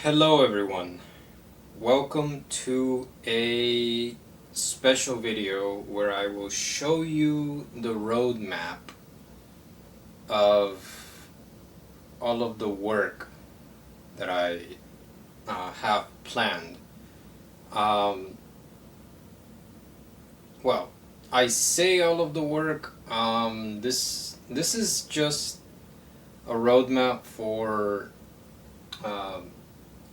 Hello everyone, welcome to a special video where I will show you the roadmap of all of the work that I have planned. Um, well, I say all of the work. This is just a roadmap for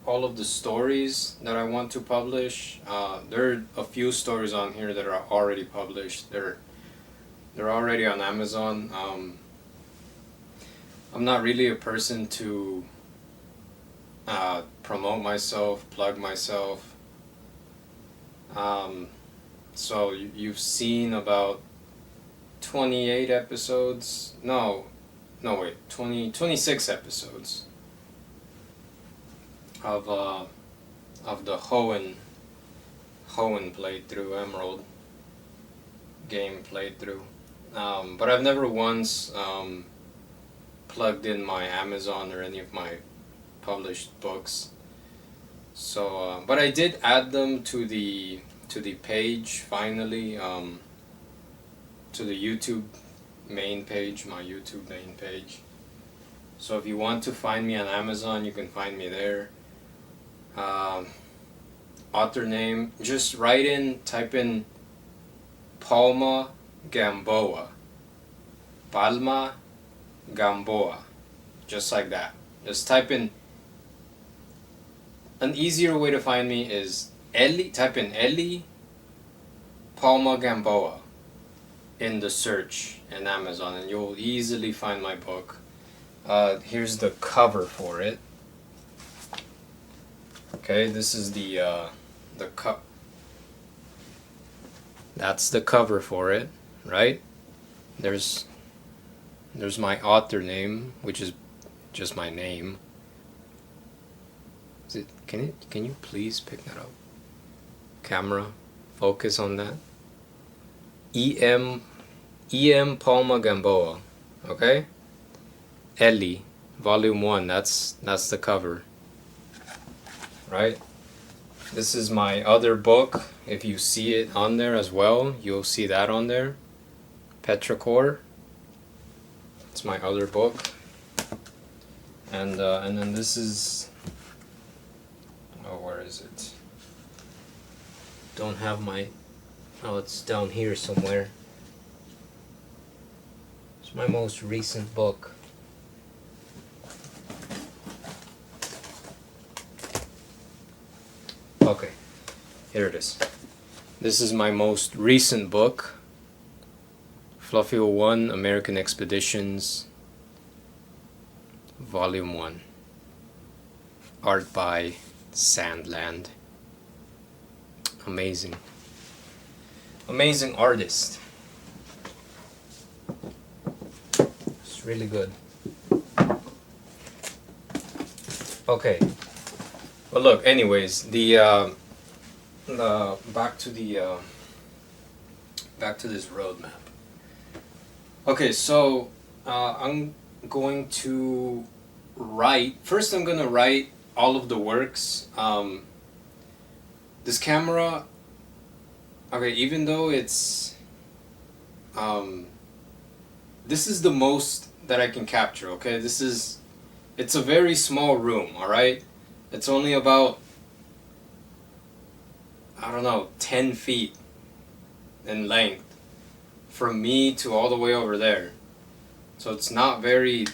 all of the stories that I want to publish. There are a few stories on here that are already published. They're already on Amazon. I'm not really a person to promote myself, plug myself. So you've seen about 28 episodes. No, wait, 26 episodes of the Hoenn playthrough, Emerald game playthrough. But I've never once plugged in my Amazon or any of my published books. So, but I did add them to the page finally, to the YouTube main page, my YouTube main page. So if you want to find me on Amazon, you can find me there. Author name, just type in Palma Gamboa. Palma Gamboa. Just like that. Just type in. An easier way to find me is type in Ellie Palma Gamboa in the search in Amazon, and you'll easily find my book. Here's the cover for it. Okay, this is the cup. That's the cover for it, right? There's my author name, which is just my name. Can you please pick that up? Camera, focus on that. E.M. Palma Gamboa, okay? Ellie, Volume 1, that's the cover. Right? This is my other book. If you see it on there as well, you'll see that on there. Petrichor. It's my other book. And then this is, oh, where is it? Don't have my, oh, it's down here somewhere. It's my most recent book. Okay, here it is. This is my most recent book, Fluffy 01 American Expeditions, Volume 1. Art by Sandland. Amazing. Amazing artist. It's really good. Okay. Well, look. Anyways, the back to this roadmap. Okay, so I'm going to write. First, I'm gonna write all of the works. This camera. Okay, even though it's this is the most that I can capture. Okay, it's a very small room. All right. It's only about, I don't know, 10 feet in length from me to all the way over there. So it's not a very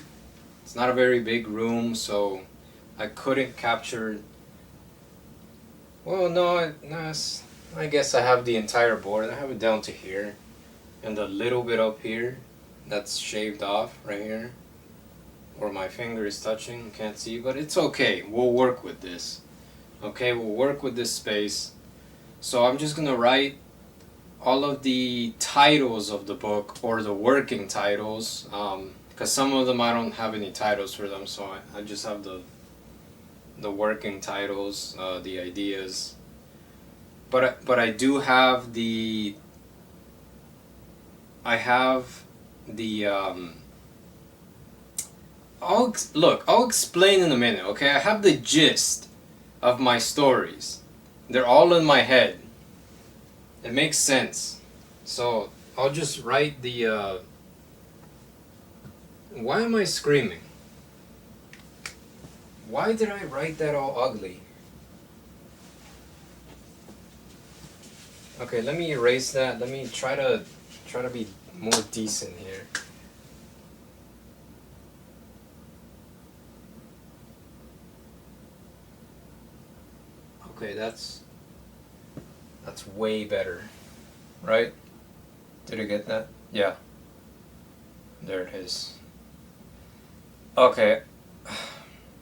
big room, so I couldn't capture, well, no, I guess I have the entire board. I have it down to here and a little bit up here that's shaved off right here. Where my finger is touching, can't see, but it's okay. We'll work with this. Okay, we'll work with this space. So I'm just gonna write all of the titles of the book, or the working titles, because some of them I don't have any titles for them, so I just have the working titles, the ideas. But I do have the I'll explain in a minute, okay? I have the gist of my stories. They're all in my head. It makes sense. So I'll just write the why am I screaming? Why did I write that all ugly? Okay, let me erase that. Let me try to be more decent here. Okay, that's way better. Right? Did you get that? Yeah. There it is. Okay.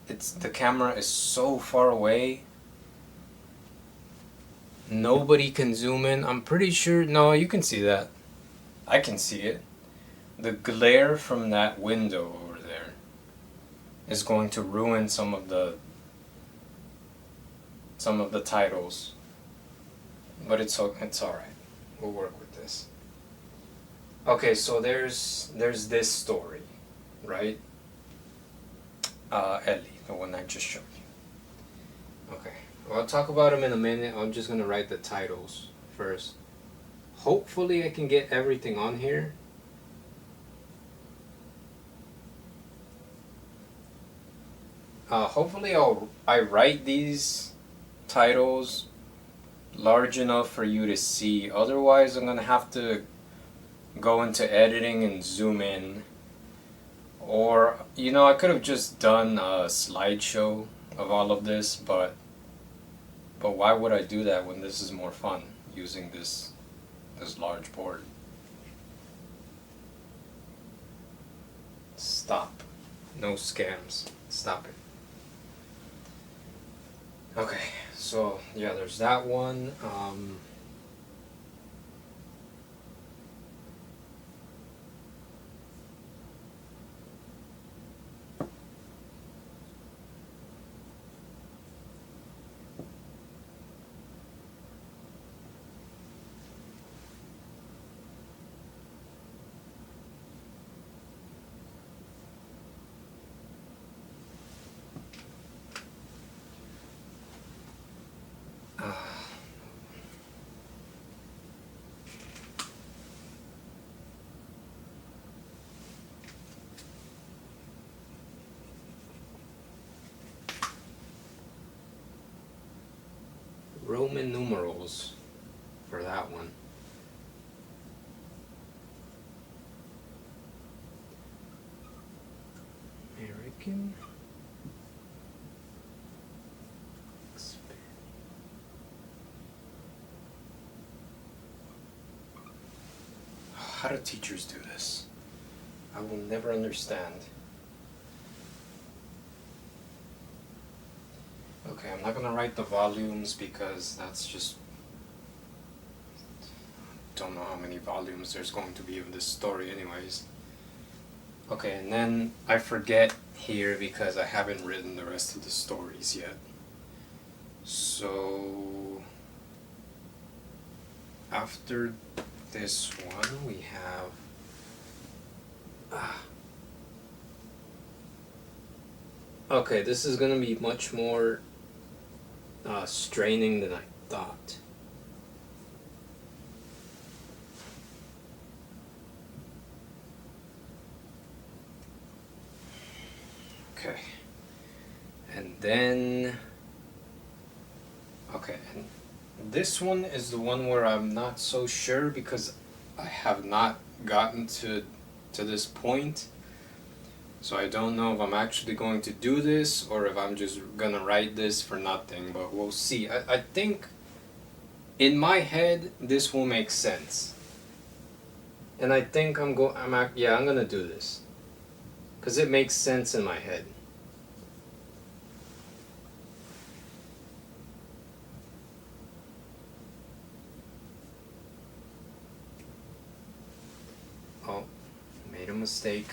The camera is so far away. Nobody can zoom in. I'm pretty sure. No, you can see that. I can see it. The glare from that window over there is going to ruin some of the titles. But it's all right. We'll work with this. Okay, so there's this story, right? Ellie, the one I just showed you. Okay. Well, I'll talk about them in a minute. I'm just gonna write the titles first. Hopefully I can get everything on here. Hopefully I write these titles large enough for you to see. Otherwise I'm gonna have to go into editing and zoom in. Or, you know, I could have just done a slideshow of all of this, but why would I do that when this is more fun using this large board? Stop. No scams. Stop it. Okay, so yeah, there's that one. Roman numerals for that one. American. How do teachers do this? I will never understand. Okay, I'm not gonna write the volumes because that's just... don't know how many volumes there's going to be of this story anyways. Okay, and then I forget here because I haven't written the rest of the stories yet. So after this one we have okay, this is gonna be much more straining than I thought. Okay, and then okay, and this one is the one where I'm not so sure because I have not gotten to this point. So I don't know if I'm actually going to do this or if I'm just gonna write this for nothing, but we'll see. I think in my head this will make sense. And I think I'm gonna do this. Cause it makes sense in my head. Oh, made a mistake.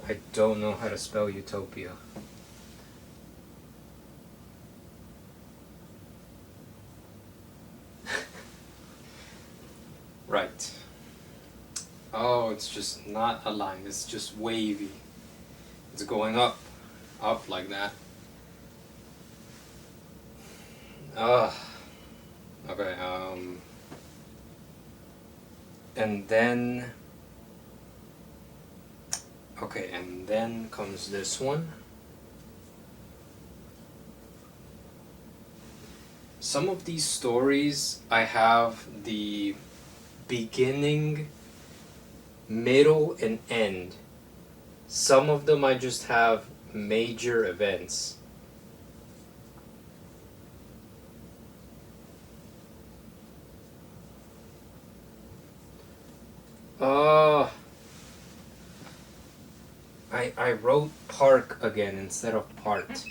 I don't know how to spell utopia. Right. Oh, it's just not aligned. It's just wavy. It's going up like that. Okay, and then, okay, and then comes this one. Some of these stories, I have the beginning, middle, and end. Some of them I just have major events. I wrote park again instead of part.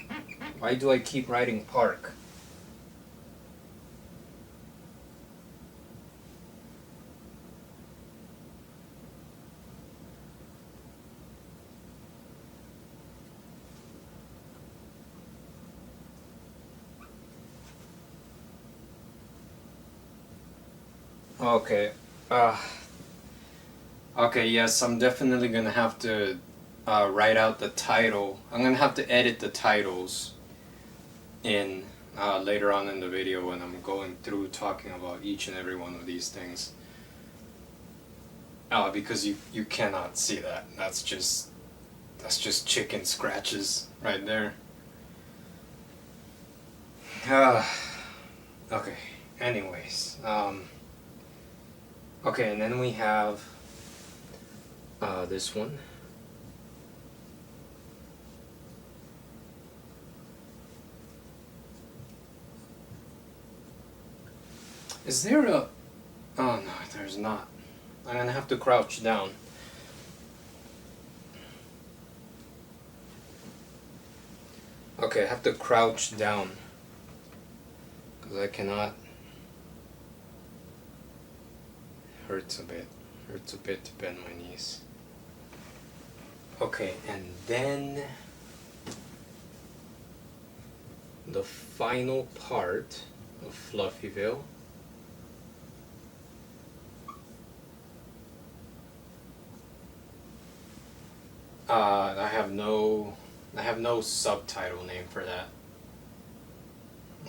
Why do I keep writing park? Okay. Okay, yes, I'm definitely gonna have to write out the title. I'm gonna have to edit the titles in later on in the video when I'm going through talking about each and every one of these things. Because you cannot see that. That's just chicken scratches right there. Okay. Anyways, okay, and then we have this one. Is there a... Oh no, there's not. I'm gonna have to crouch down. Okay, I have to crouch down because I cannot. Hurts a bit. Hurts a bit to bend my knees. Okay, and then the final part of Fluffyville. I have no subtitle name for that.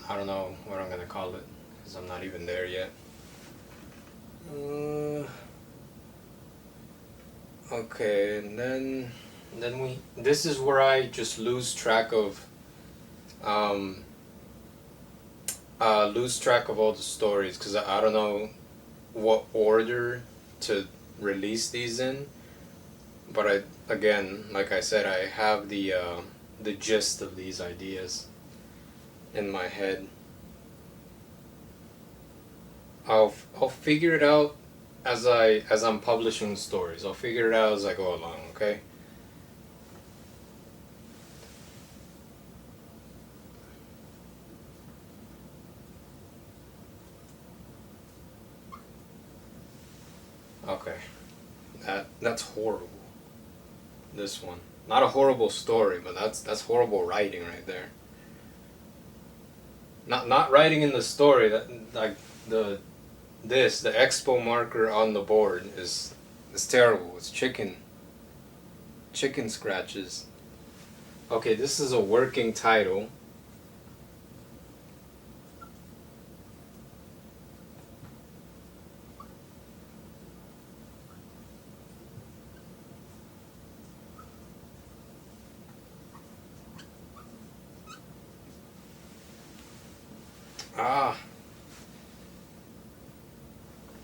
I don't know what I'm gonna call it because I'm not even there yet. Okay, and then this is where I just lose track of all the stories because I don't know what order to release these in. But again, like I said, I have the gist of these ideas in my head. I'll figure it out as I'm publishing stories. I'll figure it out as I go along, okay? Okay. That's horrible. This one. Not a horrible story, but that's horrible writing right there. Not writing in the story, that like the expo marker on the board is terrible. It's chicken scratches. Okay, this is a working title.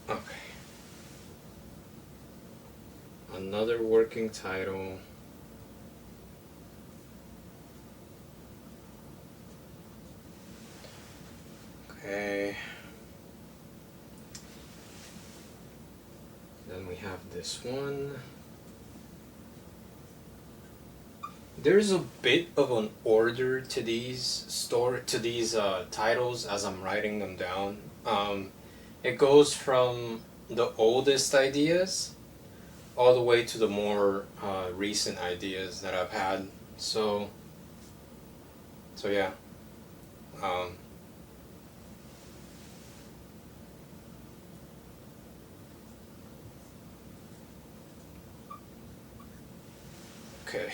Okay. Another working title. Okay. Then we have this one. There's a bit of an order to these titles as I'm writing them down. It goes from the oldest ideas all the way to the more recent ideas that I've had. So yeah. Um, okay.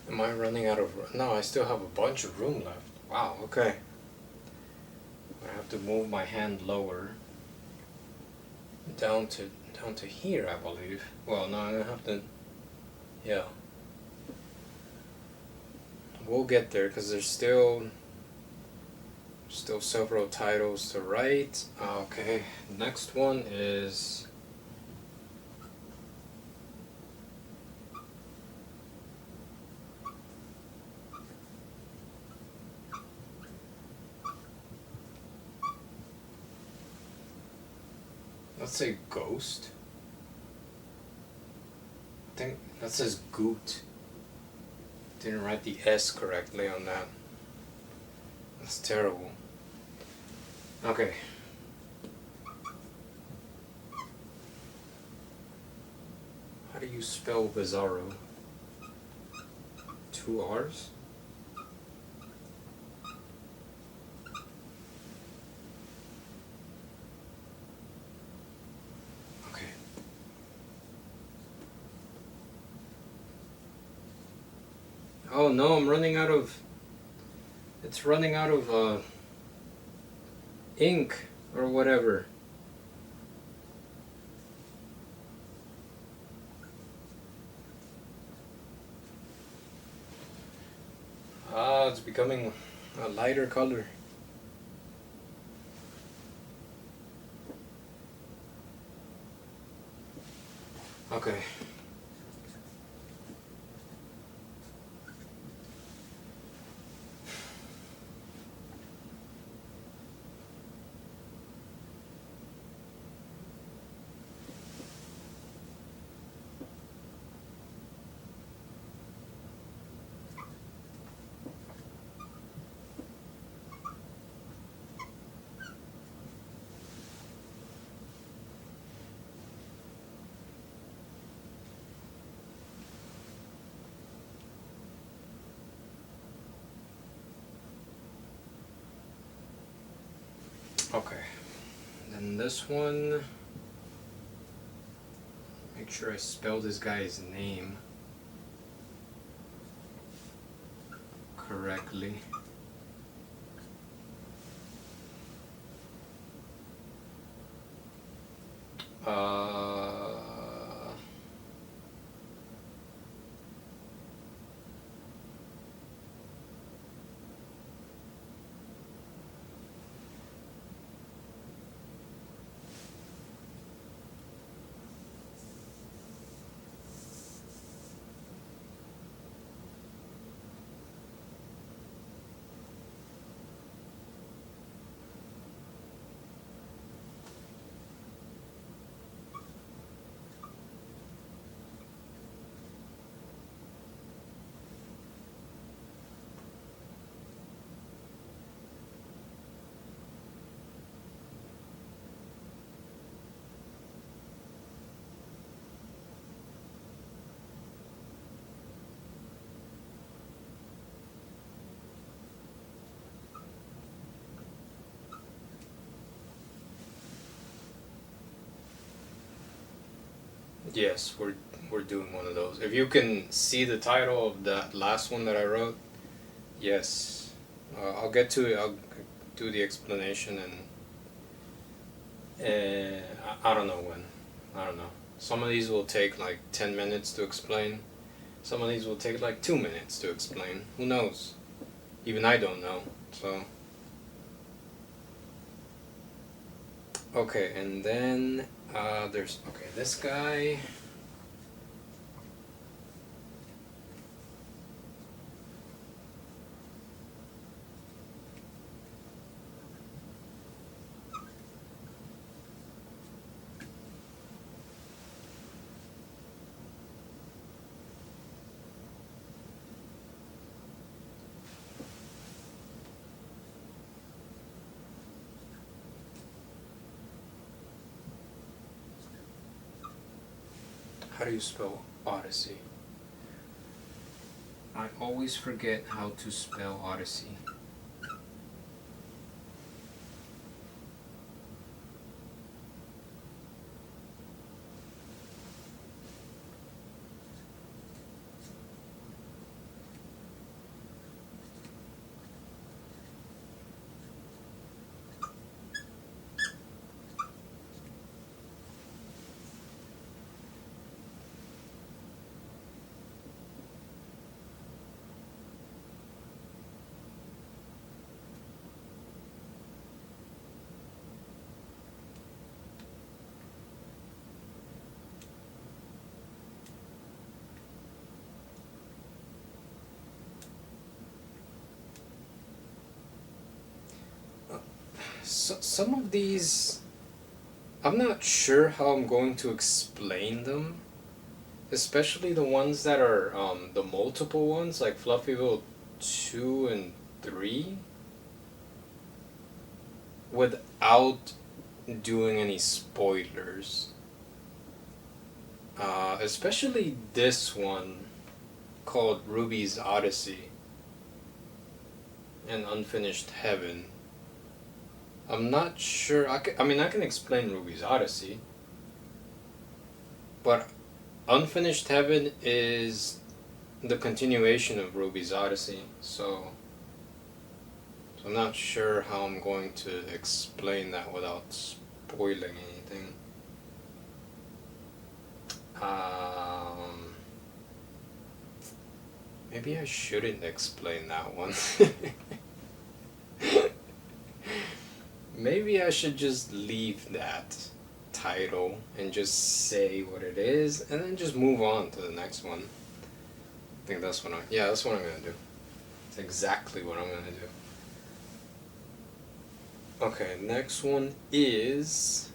Am I running out of? No, I still have a bunch of room left. Wow. Okay. I have to move my hand lower down to here, I believe. Well, no, I have to. Yeah. We'll get there because there's still several titles to write. Okay. Next one is. Let's say ghost. I think that says goot. Didn't write the S correctly on that. That's terrible. Okay. How do you spell bizarro? 2 R's? Okay. Oh no, I'm running out of. It's running out of ink or whatever. Ah, it's becoming a lighter color. Okay. Okay. Then this one. Make sure I spell this guy's name correctly. Uh, yes, we're doing one of those. If you can see the title of that last one that I wrote, yes, I'll get to it. I'll do the explanation and I don't know when. I don't know. Some of these will take like 10 minutes to explain. Some of these will take like 2 minutes to explain. Who knows? Even I don't know. So. Okay, and then there's. Okay, this guy. How do you spell Odyssey? I always forget how to spell Odyssey. So, some of these, I'm not sure how I'm going to explain them, especially the ones that are the multiple ones, like Fluffyville 2 and 3, without doing any spoilers. Especially this one called Ruby's Odyssey and Unfinished Heaven. I'm not sure. I mean, I can explain Ruby's Odyssey, but Unfinished Heaven is the continuation of Ruby's Odyssey, so I'm not sure how I'm going to explain that without spoiling anything. Maybe I shouldn't explain that one. Maybe I should just leave that title and just say what it is and then just move on to the next one. I think that's what that's what I'm gonna do. It's exactly what I'm gonna do. Okay, next one is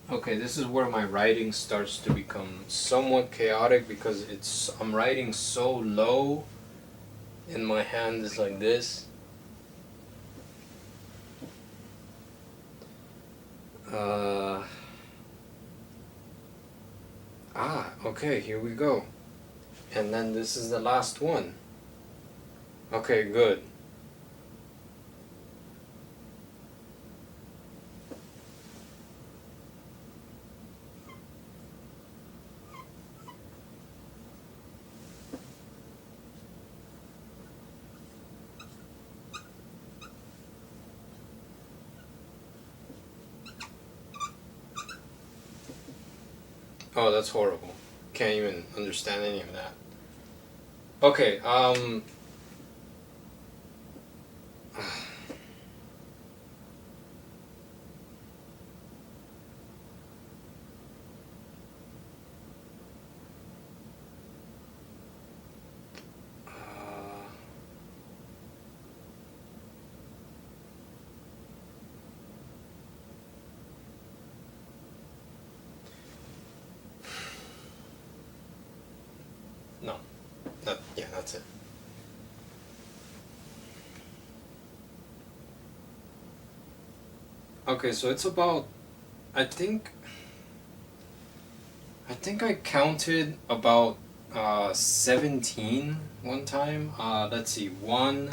okay, this is where my writing starts to become somewhat chaotic because I'm writing so low and my hand is like this. Okay, here we go. And then this is the last one. Okay, good. Oh, that's horrible. Can't even understand any of that. Okay, no. Yeah, that's it. Okay, so it's about, I think, I counted about 17 one time. Let's see, 1,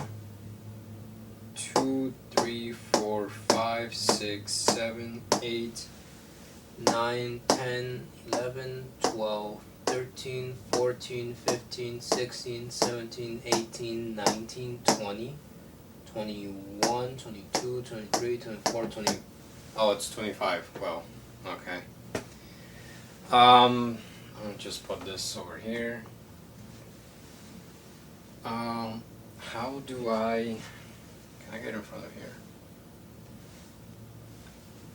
2, 3, 4, 5, 6, 7, 8, 9, 10, 11, 12, 13, 14, 15, 16, 17, 18, 19, 20, 21, 22, 23, 24, 20. Oh, it's 25. Well, okay. I'll just put this over here. How do I... Can I get in front of here?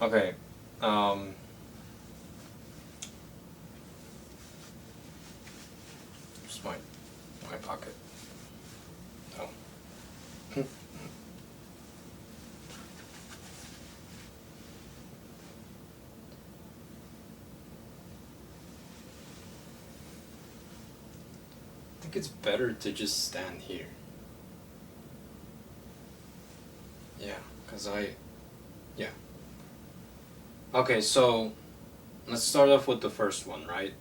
Okay. Just my pocket. Oh. it's better to just stand here. Yeah, yeah. Okay, so let's start off with the first one, right?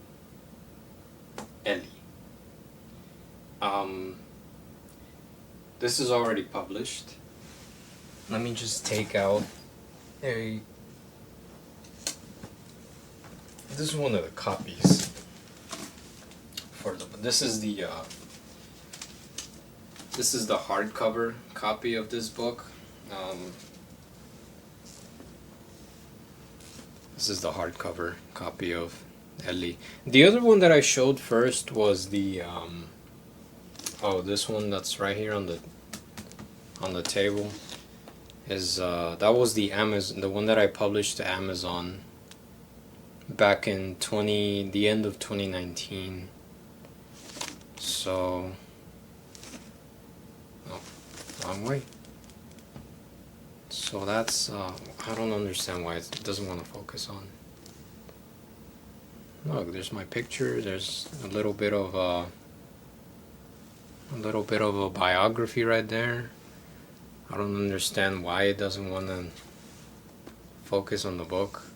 Ellie. This is already published. Let me just take out a. This is one of the copies for the. This is the hardcover copy of this book. This is the hardcover copy of Ellie. The other one that I showed first was the this one that's right here on the table is that was the one that I published to Amazon back in the end of 2019. So wrong way. So that's I don't understand why it doesn't want to focus on. Look, there's my picture. There's a little bit of a biography right there. I don't understand why it doesn't want to focus on the book.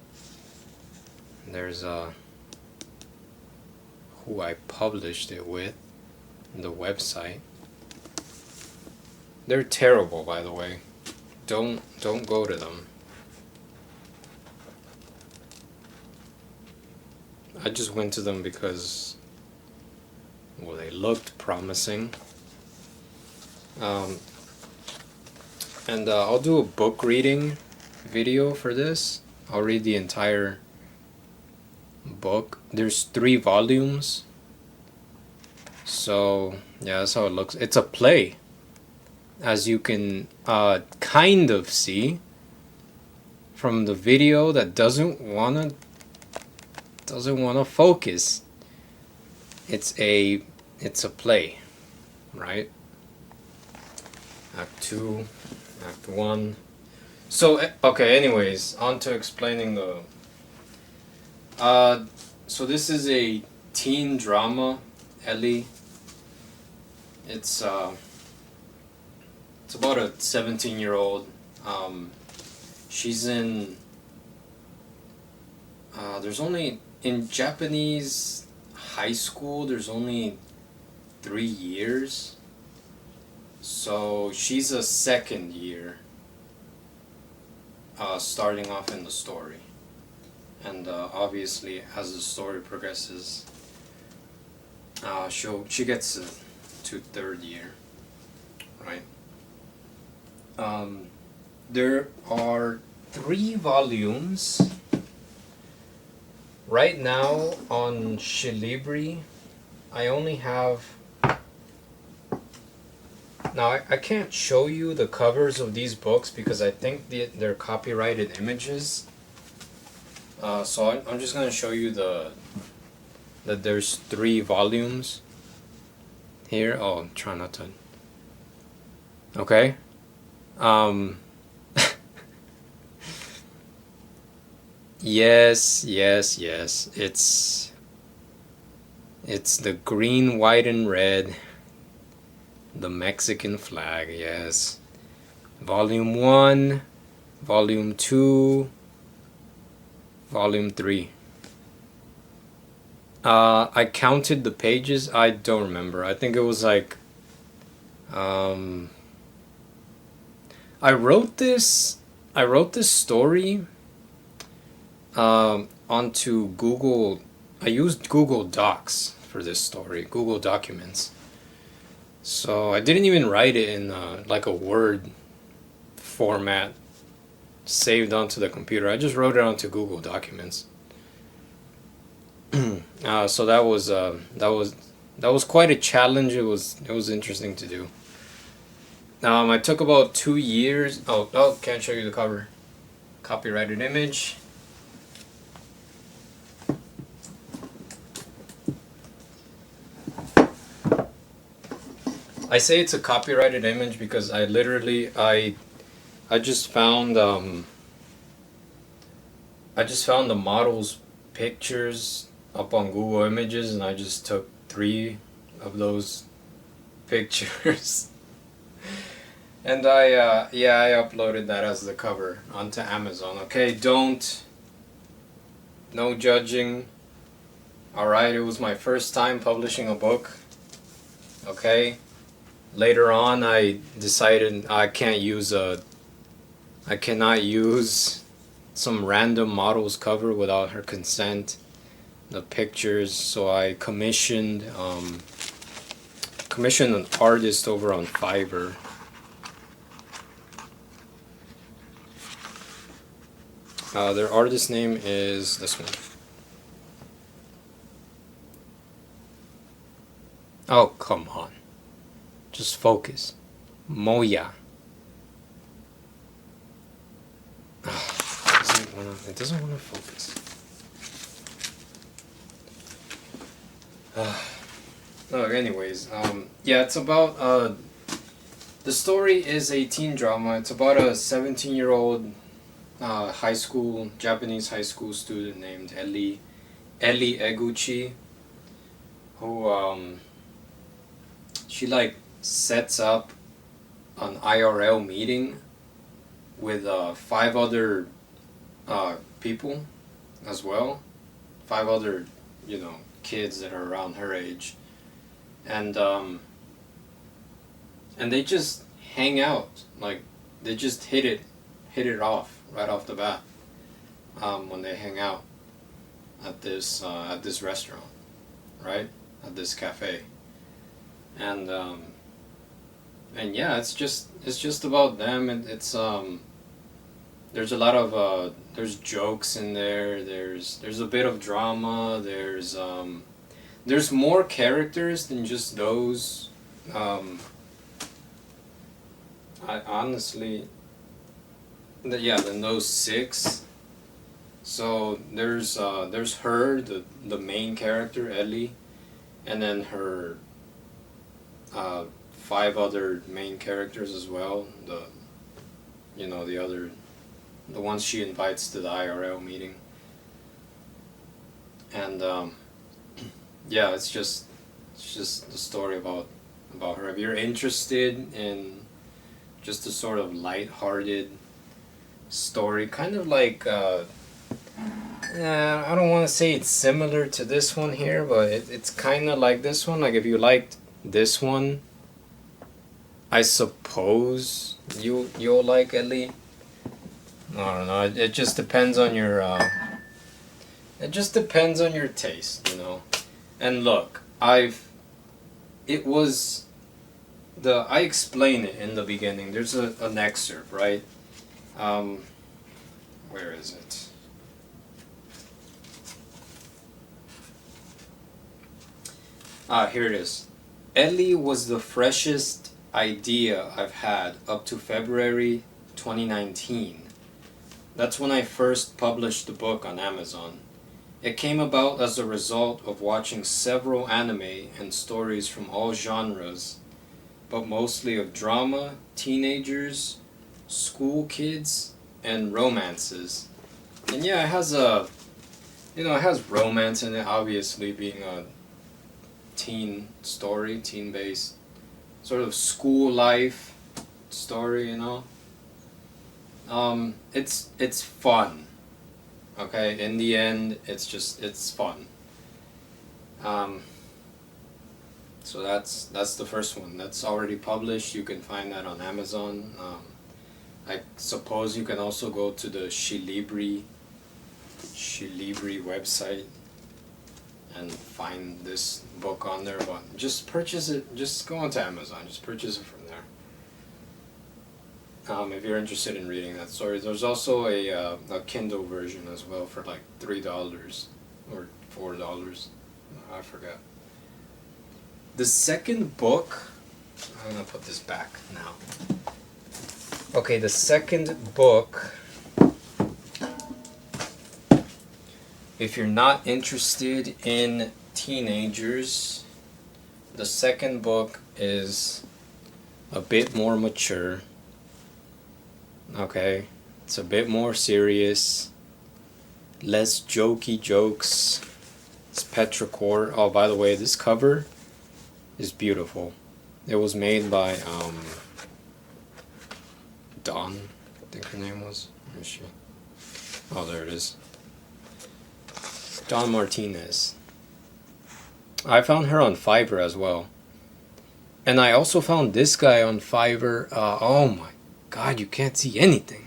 There's who I published it with, the website. They're terrible, by the way. Don't go to them. I just went to them because, well, they looked promising. And I'll do a book reading video for this. I'll read the entire book. There's 3 volumes. So, yeah, that's how it looks. It's a play, as you can kind of see from the video that doesn't wanna focus. It's a play, right? Act 2, Act 1. So okay, anyways, on to explaining the so this is a teen drama, Ellie. It's about a 17-year-old. She's in there's only in Japanese high school there's only 3 years. So she's a second year starting off in the story. And obviously as the story progresses she gets to 3rd year, right? There are 3 volumes right now on Shilibri. I only have. Now I can't show you the covers of these books because I think they're copyrighted images. So I'm just gonna show you that there's 3 volumes here. Oh, try not to. Okay. Yes. It's the green, white, and red. The Mexican flag, yes. Volume 1, Volume 2, Volume 3. I counted the pages. I don't remember. I think it was like I wrote this story onto Google. I used Google Docs for this story, Google Documents. So I didn't even write it in like a Word format saved onto the computer. I just wrote it onto Google Documents. So that was quite a challenge. It was interesting to do. I took about 2 years. Oh, can't show you the cover. Copyrighted image. I say it's a copyrighted image because I just found the model's pictures up on Google Images, and I just took 3 of those pictures. And I uploaded that as the cover onto Amazon. Okay, no judging. Alright, it was my first time publishing a book. Okay. Later on I decided I cannot use some random model's cover without her consent. The pictures, so I commissioned an artist over on Fiverr. Their artist name is this one. Oh, come on. Just focus. Moya. It doesn't want to focus. Anyways, yeah, it's about, the story is a teen drama. It's about a 17-year-old Japanese high school student named Eli Eguchi, who, she like sets up an IRL meeting with 5 other people as well, 5 other, kids that are around her age, and they just hang out, like they just hit it off right off the bat when they hang out at this restaurant, right, at this cafe, and yeah, it's just about them, and it's there's a lot of there's jokes in there. There's a bit of drama. There's more characters than just those. I honestly, than those 6. So there's her, the main character, Ellie, and then her 5 other main characters as well. The ones she invites to the IRL meeting. And yeah, it's just the story about her. If you're interested in just a sort of light-hearted story, kind of like I don't want to say it's similar to this one here, but it's kind of like this one. Like if you liked this one, I suppose you'll like Ellie. I don't know. It just depends on your taste, And look, I explain it in the beginning. There's an excerpt, right? Where is it? Here it is. Ellie was the freshest idea I've had up to February 2019. That's when I first published the book on Amazon. It came about as a result of watching several anime and stories from all genres, but mostly of drama, teenagers, school kids, and romances. And yeah, it has it has romance in it, obviously being a teen story, teen-based, sort of school life story, It's fun. Okay, in the end, it's fun. So that's the first one. That's already published. You can find that on Amazon. I suppose you can also go to the Shilibri website and find this book on there, but just purchase it. Just go onto Amazon. Just purchase it from there. If you're interested in reading that story. There's also a Kindle version as well for like $3 or $4. I forgot. The second book, I'm gonna put this back now. Okay, the second book, if you're not interested in teenagers, the second book is a bit more mature. Okay, it's a bit more serious, less jokey jokes. It's petrichor. Oh, by the way, this cover is beautiful. It was made by Dawn, I think her name was. Where is she? Oh, there it is. Dawn Martinez. I found her on Fiverr as well. And I also found this guy on Fiverr. Oh my god, you can't see anything.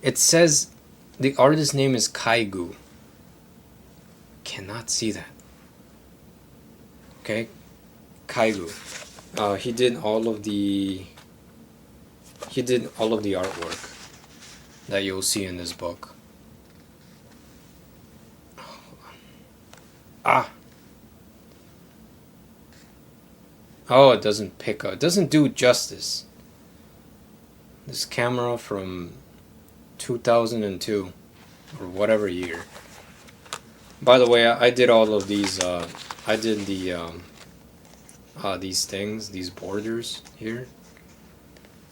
It says the artist's name is Kaigu. Cannot see that. Okay? Kaigu. He did all of the artwork that you'll see in this book. Ah. Oh, it doesn't pick up. It doesn't do justice. This camera from 2002 or whatever year. By the way, I did all of these. I did these things, these borders here.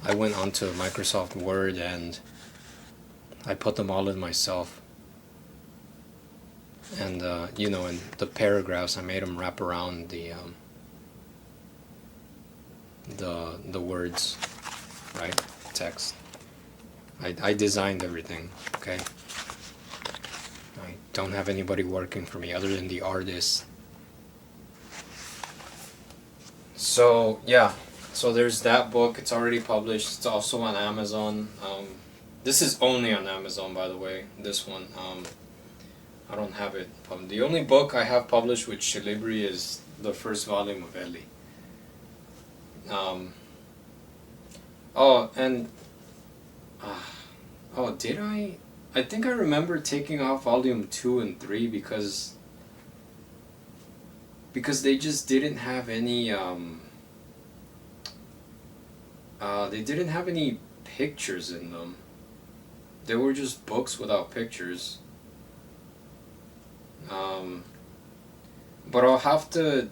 I went onto Microsoft Word and I put them all in myself. And you know, in the paragraphs, I made them wrap around the words, right? Text. I designed everything. Okay. I don't have anybody working for me other than the artist. So yeah, so there's that book. It's already published. It's also on Amazon. This is only on Amazon, by the way. This one. I don't have it. The only book I have published with Shilibri is the first volume of Ellie. Oh, and oh, did I? I think I remember taking off volume 2 and 3 because they just didn't have any they didn't have any pictures in them. They were just books without pictures. But I'll have to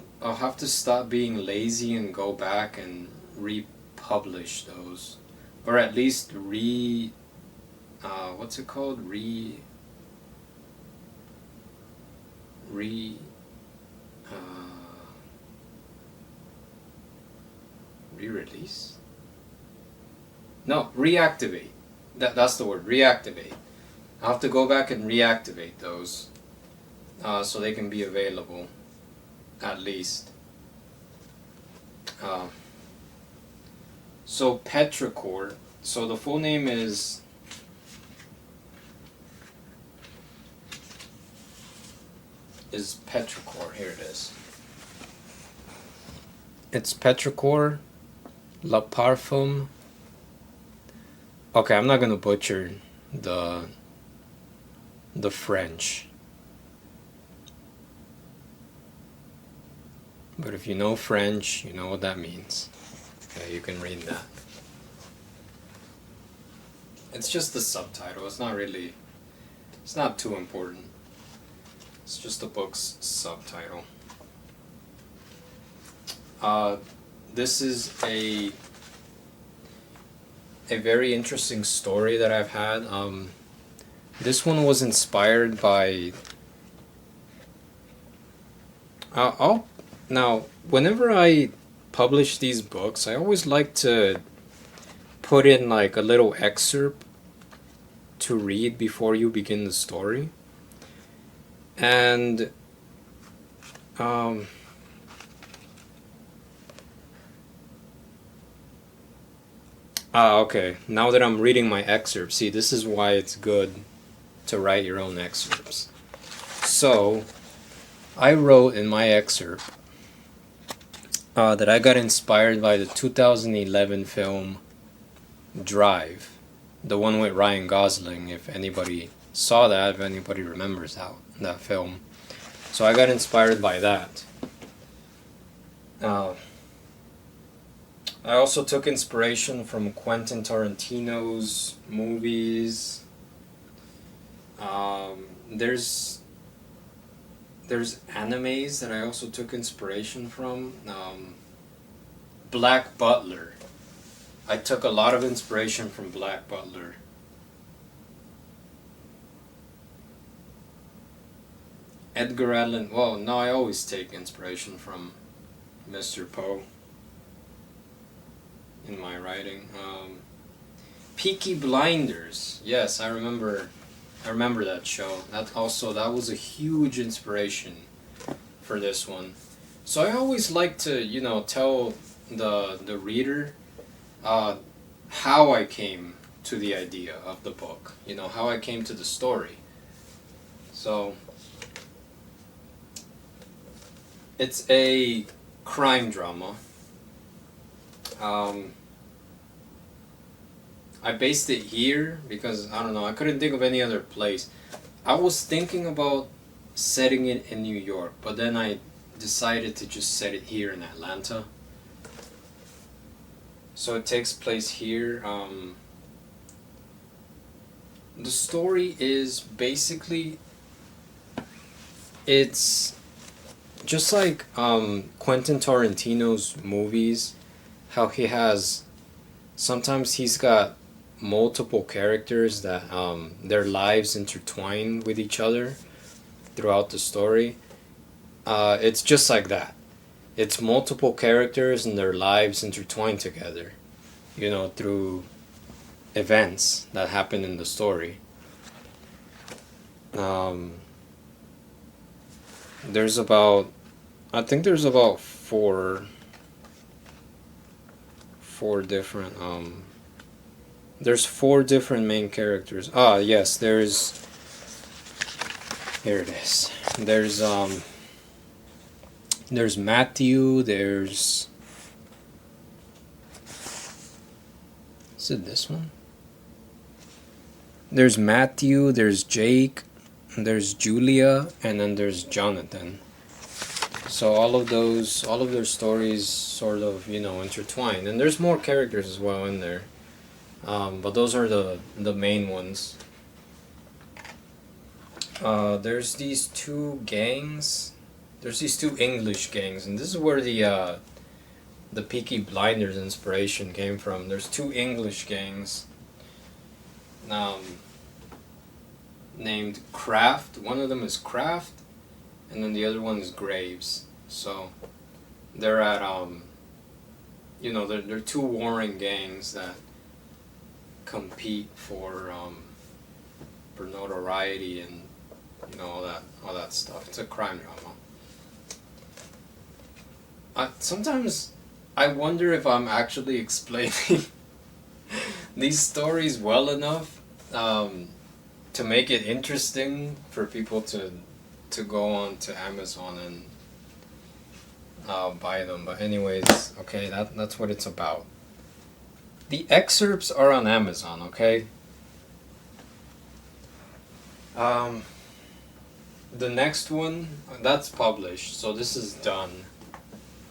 stop being lazy and go back and republish those, or at least what's it called? Re-release? No, reactivate. That's the word, reactivate. I'll have to go back and reactivate those so they can be available, at least. So Petrichor, so the full name is Petrichor. Here it is. It's Petrichor La Parfum. Okay, I'm not gonna butcher the French, but if you know French, you know what that means. Okay, you can read that. It's just the subtitle. It's not too important. It's just the book's subtitle. This is a very interesting story that I've had. This one was inspired by. Now, whenever I publish these books, I always like to put in like a little excerpt to read before you begin the story. And okay. Now that I'm reading my excerpt, see, this is why it's good to write your own excerpts. So, I wrote in my excerpt that I got inspired by the 2011 film Drive, the one with Ryan Gosling, if anybody saw that, if anybody remembers that film. So I got inspired by that. I also took inspiration from Quentin Tarantino's movies. There's animes that I also took inspiration from. Black Butler. I took a lot of inspiration from Black Butler. Edgar Allan. Well, no, I always take inspiration from Mr. Poe. in my writing. Peaky Blinders. Yes, I remember. I remember that show. That was a huge inspiration for this one. So I always like to tell the reader uh, how I came to the idea of the book. How I came to the story. So it's a crime drama. Um, I based it here because I don't know, I couldn't think of any other place. I was thinking about setting it in New York, but then I decided to just set it here in Atlanta. So it takes place here. The story is basically, it's just like Quentin Tarantino's movies, how he has, sometimes he's got multiple characters that their lives intertwine with each other throughout the story. It's just like that. It's multiple characters and their lives intertwined together, through events that happen in the story. Um, there's about, I think there's about four different there's four different main characters. Ah, yes, here it is. There's Matthew, is it this one? There's Matthew, there's Jake, there's Julia, and then there's Jonathan. So all of their stories sort of, intertwine. And there's more characters as well in there. But those are the main ones. There's these two gangs. There's these two English gangs, and this is where the Peaky Blinders inspiration came from. There's two English gangs. Named Kraft. One of them is Kraft, and then the other one is Graves. So they're at they're two warring gangs that compete for notoriety and all that stuff. It's a crime drama. Sometimes I wonder if I'm actually explaining these stories well enough to make it interesting for people to go on to Amazon and buy them. But anyways, okay, that's what it's about. The excerpts are on Amazon, okay? The next one, that's published, so this is done,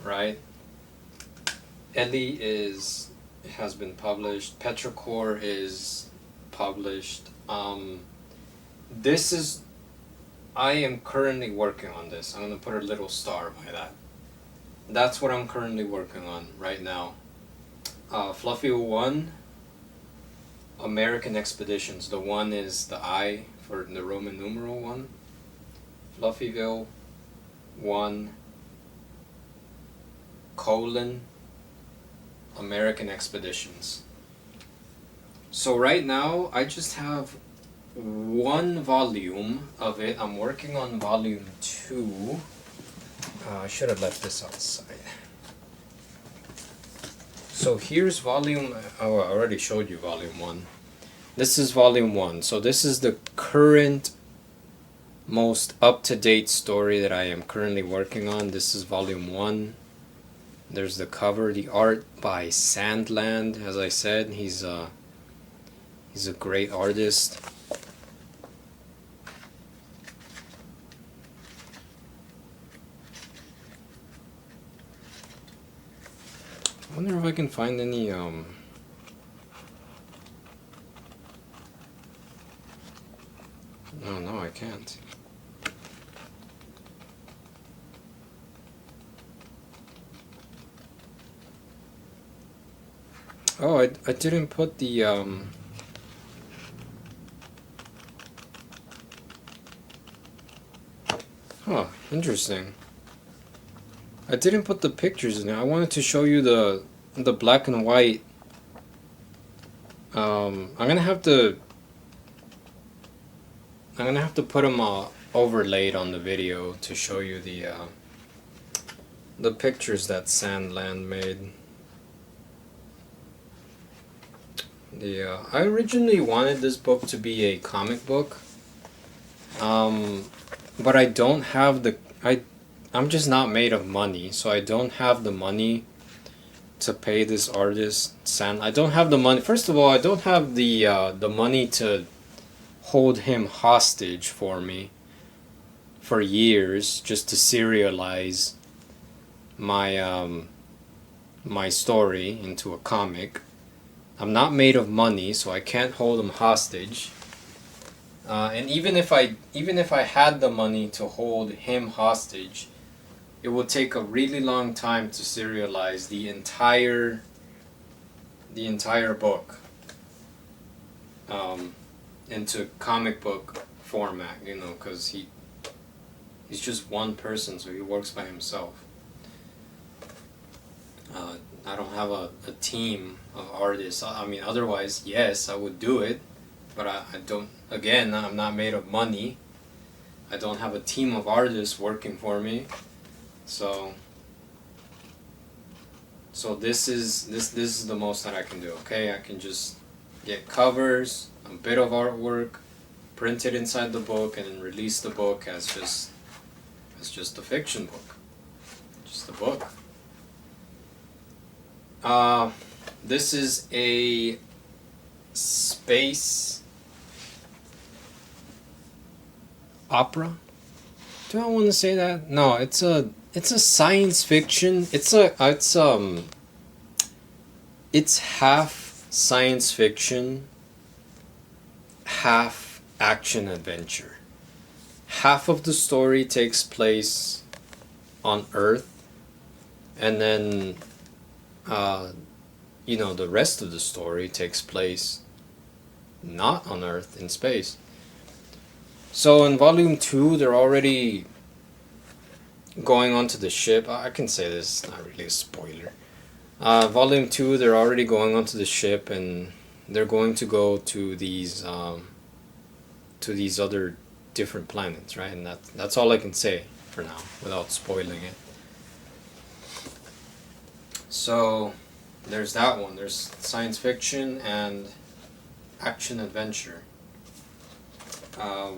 right? Ellie has been published. Petrichor is published. I am currently working on this. I'm gonna put a little star by that. That's what I'm currently working on right now. Fluffy 1, American Expeditions. The 1 is the I for the Roman numeral 1. Fluffyville 1, American Expeditions. So right now I just have one volume of it. I'm working on volume 2. I should have left this outside. So here's volume, I already showed you volume 1. This is volume 1. So this is the current, most up-to-date story that I am currently working on. This is volume 1. There's the cover, the art by Sandland. As I said, he's a great artist. I wonder if I can find any no, I can't. Oh, I didn't put the huh, interesting. I didn't put the pictures in there. I wanted to show you the black and white, I'm gonna have to put them overlaid on the video to show you the pictures that Sandland made. I originally wanted this book to be a comic book, but I don't have I'm just not made of money, so I don't have the money to pay this artist. I don't have the money. First of all, I don't have the money to hold him hostage for me for years just to serialize my story into a comic. I'm not made of money, so I can't hold him hostage. And even if I had the money to hold him hostage, it would take a really long time to serialize the entire book into comic book format, you know, because he's just one person, so he works by himself. I don't have a team of artists. I mean, otherwise, yes, I would do it, but I don't. Again, I'm not made of money. I don't have a team of artists working for me. So this is the most that I can do. Okay, I can just get covers, a bit of artwork, print it inside the book, and then release the book as just a fiction book, just a book. This is a space opera. Do I want to say that? No, it's a science fiction. It's half science fiction, half action adventure. Half of the story takes place on Earth, and then the rest of the story takes place not on Earth, in space. So in volume 2, they're already going onto the ship. I can say this, it's not really a spoiler. Volume 2, they're already going onto the ship, and they're going to go to these other different planets, right? And that's all I can say for now without spoiling it. So there's that one. There's science fiction and action adventure. I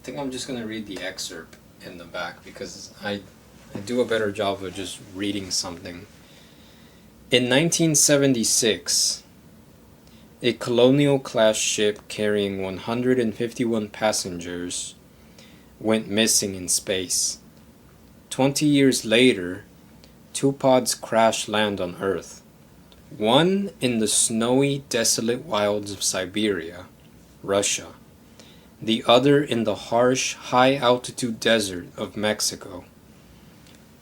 think I'm just gonna read the excerpt in the back because I do a better job of just reading something. In 1976, a colonial-class ship carrying 151 passengers went missing in space. 20 years later, 2 pods crash land on Earth. One in the snowy, desolate wilds of Siberia, Russia. The other in the harsh, high-altitude desert of Mexico.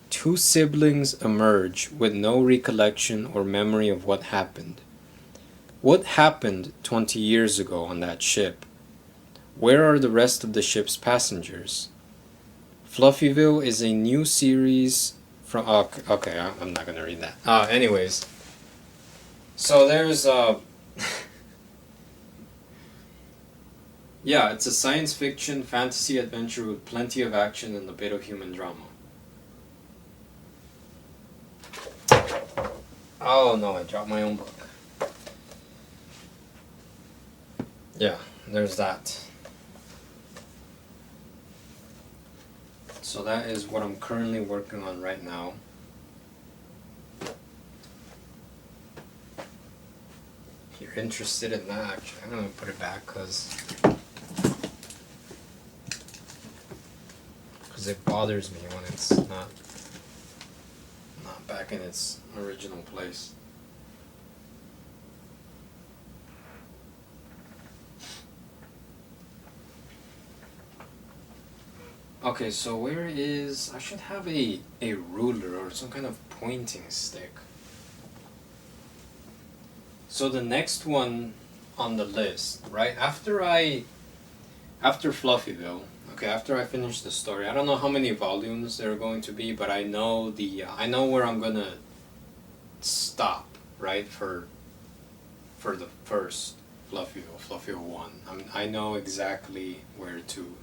2 siblings emerge with no recollection or memory of what happened. What happened 20 years ago on that ship? Where are the rest of the ship's passengers? Fluffyville is a new series from... okay, I'm not going to read that. Anyways. So there's... yeah, it's a science fiction fantasy adventure with plenty of action and a bit of human drama. Oh no, I dropped my own book. Yeah, there's that. So that is what I'm currently working on right now. If you're interested in that, actually, I'm going to put it back because it bothers me when it's not back in its original place. Okay, so where is... I should have a ruler or some kind of pointing stick. So the next one on the list, right? After Fluffyville, okay, after I finish the story, I don't know how many volumes there are going to be, but I know I know where I'm gonna stop, right, for the first Fluffy 1. I know exactly where to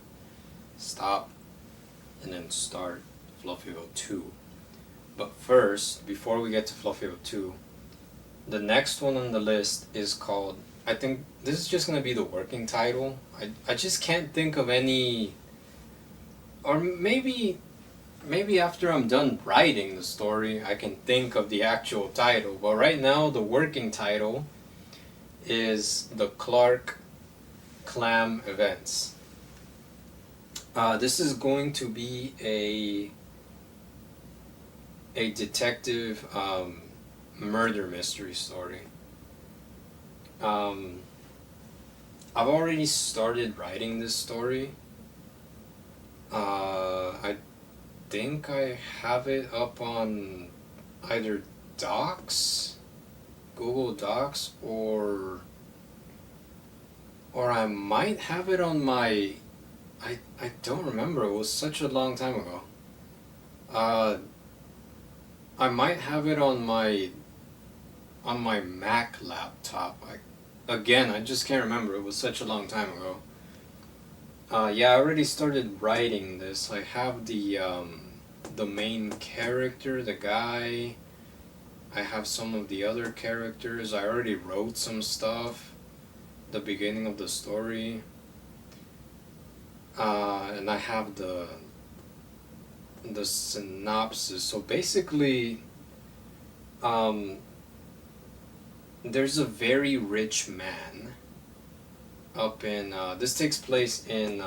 stop and then start Fluffy 2. But first, before we get to Fluffy 2, the next one on the list is called, I think this is just going to be the working title. I just can't think of any, or maybe after I'm done writing the story, I can think of the actual title. But right now, the working title is the Clark Clam Events. This is going to be a detective murder mystery story. I've already started writing this story. I think I have it up on either Docs, Google Docs, or I might have it on my, I don't remember, it was such a long time ago. I might have it on my Mac laptop. Again, I just can't remember, it was such a long time ago. Yeah, I already started writing this. I have the main character, the guy. I have some of the other characters. I already wrote some stuff, the beginning of the story. And I have the synopsis. So basically, there's a very rich man up in, this takes place in,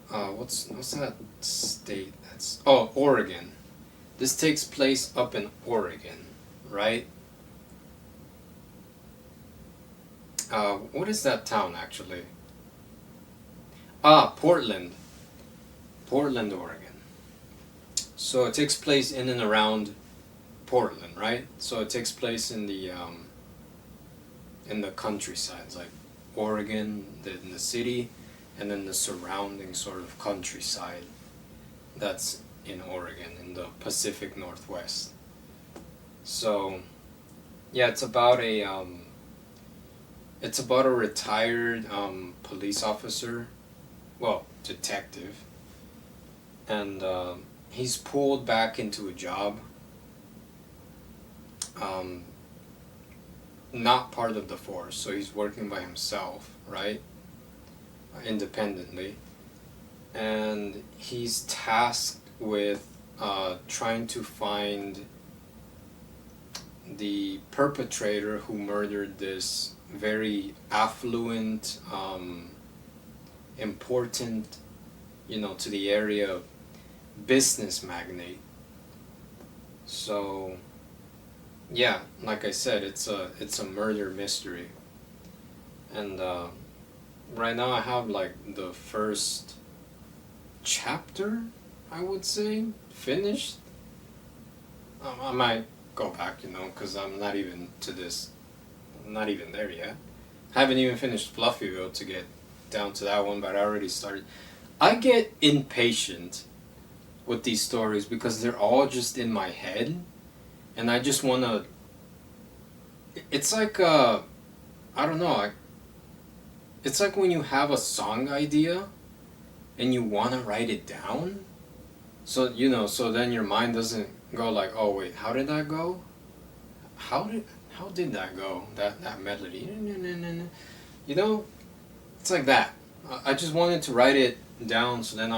what's that state? That's, oh, Oregon. This takes place up in Oregon, right? What is that town actually? Portland, Oregon. So it takes place in and around Portland, right? So it takes place in the countryside, like Oregon, in the city, and then the surrounding sort of countryside that's in Oregon, in the Pacific Northwest. So, yeah, it's about a retired police officer, well, detective, and he's pulled back into a job, not part of the force, so he's working by himself, right, independently, and he's tasked with trying to find the perpetrator who murdered this very affluent, important, to the area, business magnate. So, yeah, like I said, it's a murder mystery, and right now I have like the first chapter, I would say, finished. I might go back, because I'm not even there yet. I haven't even finished Fluffyville to get down to that one, but I already started. I get impatient with these stories because they're all just in my head, and I just want to, it's like, I don't know, it's like when you have a song idea and you want to write it down, so then your mind doesn't go like, oh wait, how did that go? How did that go? That melody, it's like that. I just wanted to write it down, so then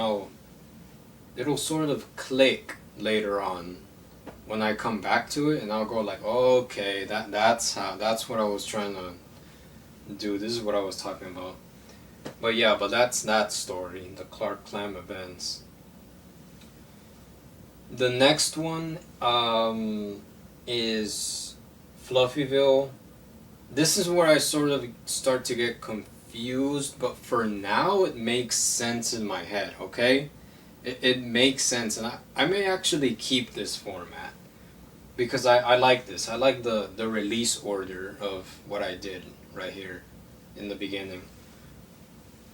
it'll sort of click later on when I come back to it, and I'll go like, oh, okay, that's what I was trying to do. This is what I was talking about. But yeah, that's that story, the Clark Clam Events. The next one is Fluffyville. This is where I sort of start to get confused, but for now it makes sense in my head, okay? It makes sense, and I may actually keep this format because I like this. I like the release order of what I did right here in the beginning.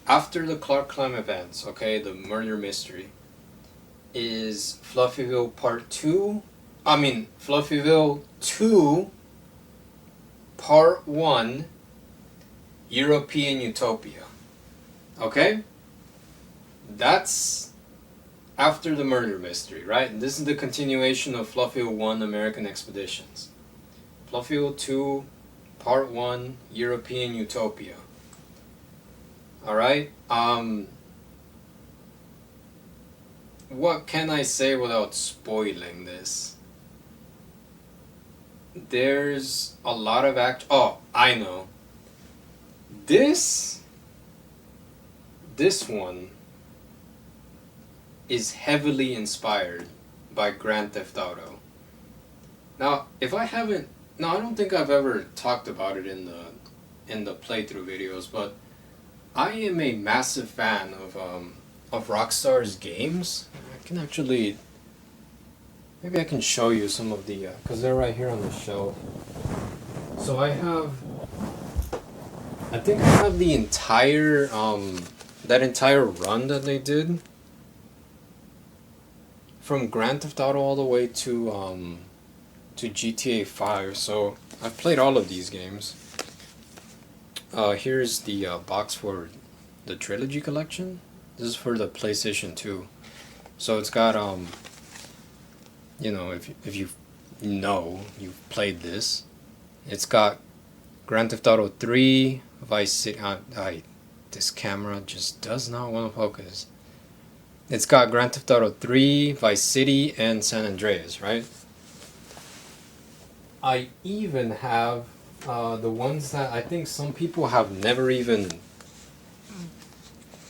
after the Clark Climb events, okay, the murder mystery, is Fluffyville Part 2. I mean, Fluffyville 2 Part 1 European Utopia. Okay? That's after the murder mystery, right? This is the continuation of Fluffyville 1 American Expeditions. Fluffyville 2 Part 1 European Utopia. Alright? What can I say without spoiling this? There's a lot of oh, I know. This one is heavily inspired by Grand Theft Auto. Now, if I haven't, no, I don't think I've ever talked about it in the playthrough videos, but I am a massive fan of Rockstar's games. I can actually, maybe I can show you some of the, because they're right here on the shelf. So I think I have the entire, that entire run that they did. From Grand Theft Auto all the way to GTA 5. So I've played all of these games. Here's the box for the Trilogy Collection. This is for the PlayStation 2. So it's got, you know, if you've played this, it's got Grand Theft Auto 3, Vice City. This camera just does not want to focus. It's got Grand Theft Auto 3, Vice City, and San Andreas, right? I even have the ones that I think some people have never even,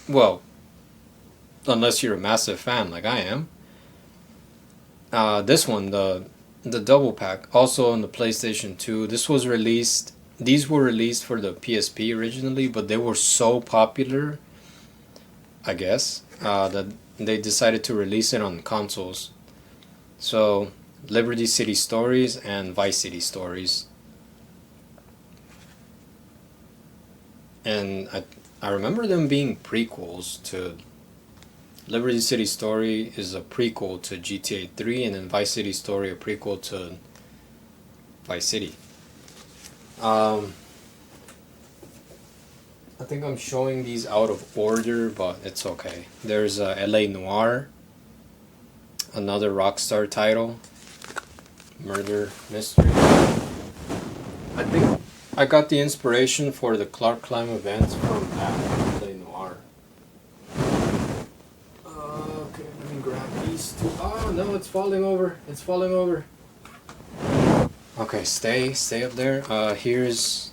well, unless you're a massive fan like I am. This one, the double pack, also on the PlayStation 2. These were released for the PSP originally, but they were so popular, I guess, that they decided to release it on consoles. So, Liberty City Stories and Vice City Stories. And I remember them being prequels to... Liberty City Story is a prequel to GTA 3, and then Vice City Story a prequel to Vice City. I think I'm showing these out of order, but it's okay. There's LA Noire, another Rockstar title, murder mystery. I think I got the inspiration for the Clark Climb events from that, LA Noire. Okay, let me grab these two. Oh no, it's falling over. It's falling over. Okay, stay up there. Here's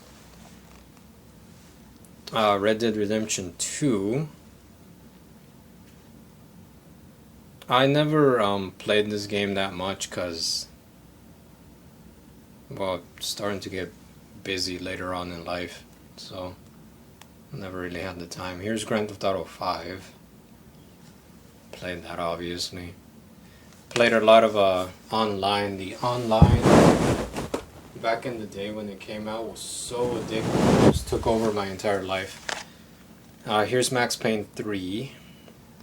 Red Dead Redemption 2. I never played this game that much because, well, starting to get busy later on in life, so never really had the time. Here's Grand Theft Auto 5. Played that, obviously. Played a lot of online. The online back in the day when it came out was so addictive. It just took over my entire life. Here's Max Payne 3.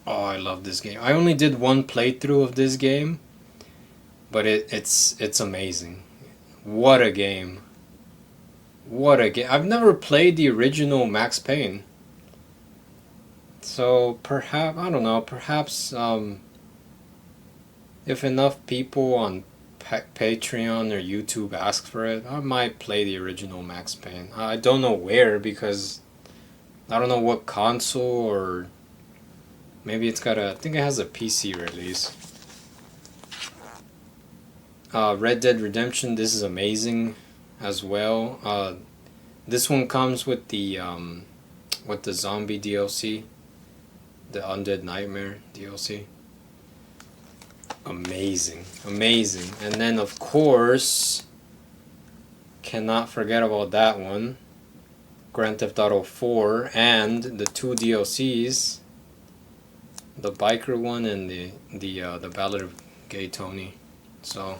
Oh, I love this game. I only did one playthrough of this game, but it's amazing. What a game. What a game. I've never played the original Max Payne. So perhaps, I don't know, perhaps if enough people on Patreon or YouTube ask for it, I might play the original Max Payne. I don't know where, because I don't know what console, or maybe it's got I think it has a PC release. Red Dead Redemption, this is amazing as well. This one comes with the zombie DLC, the Undead Nightmare DLC. Amazing, amazing. And then of course, cannot forget about that one, Grand Theft Auto 4, and the two DLCs, the biker one and the Ballad of Gay Tony. So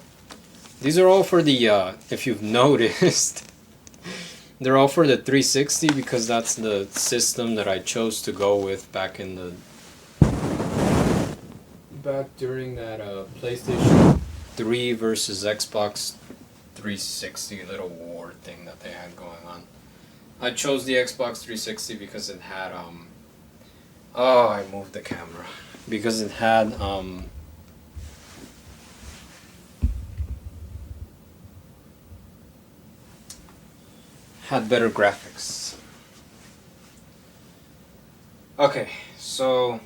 these are all for the if you've noticed, They're all for the 360 because that's the system that I chose to go with back in the during that PlayStation 3 versus Xbox 360 little war thing that they had going on. I chose the Xbox 360 because it had oh, I moved the camera because it had better graphics. Okay, so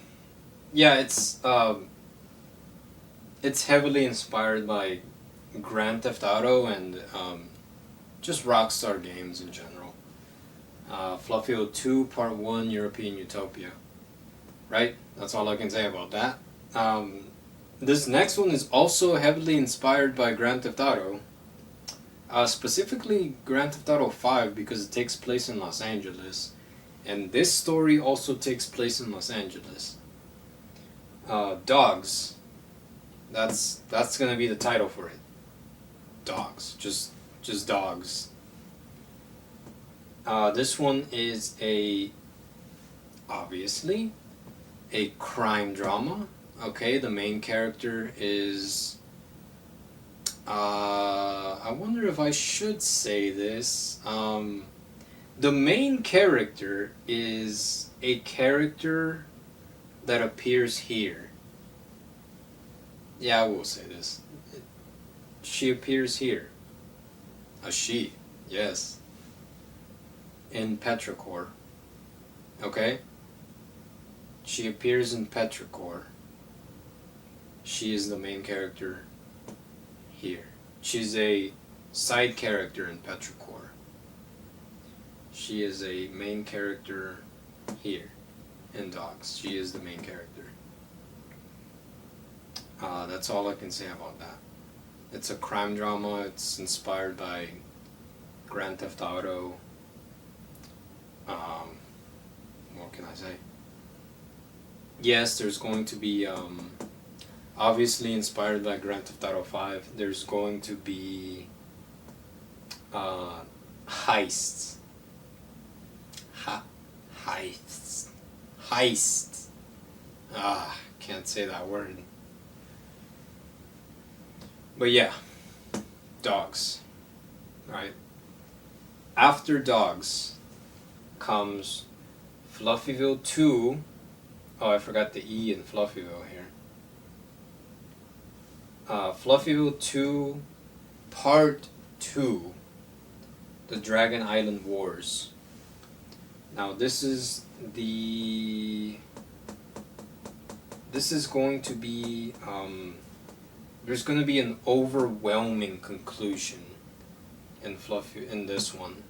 yeah, it's heavily inspired by Grand Theft Auto and just Rockstar games in general. Fluffy 2 Part 1 European Utopia. Right? That's all I can say about that. This next one is also heavily inspired by Grand Theft Auto. Specifically Grand Theft Auto 5 because it takes place in Los Angeles. And this story also takes place in Los Angeles. Dogs. That's gonna be the title for it. Dogs. Just dogs. This one is obviously a crime drama. Okay, the main character is I wonder if I should say this. The main character is a character that appears here. Yeah, I will say this. She appears here. A she, yes. In Petrichor. Okay? She appears in Petrichor. She is the main character here. She's a side character in Petrichor. She is a main character here in Dogs. She is the main character. That's all I can say about that. It's a crime drama. It's inspired by Grand Theft Auto. What can I say? Yes, there's going to be, obviously inspired by Grand Theft Auto 5, there's going to be heists. Heists. Heists. Can't say that word. But yeah, Dogs. Right? After Dogs comes Fluffyville 2. Oh, I forgot the E in Fluffyville here. Fluffyville 2 Part 2, The Dragon Island Wars. Now this is going to be, there's going to be an overwhelming conclusion in this one.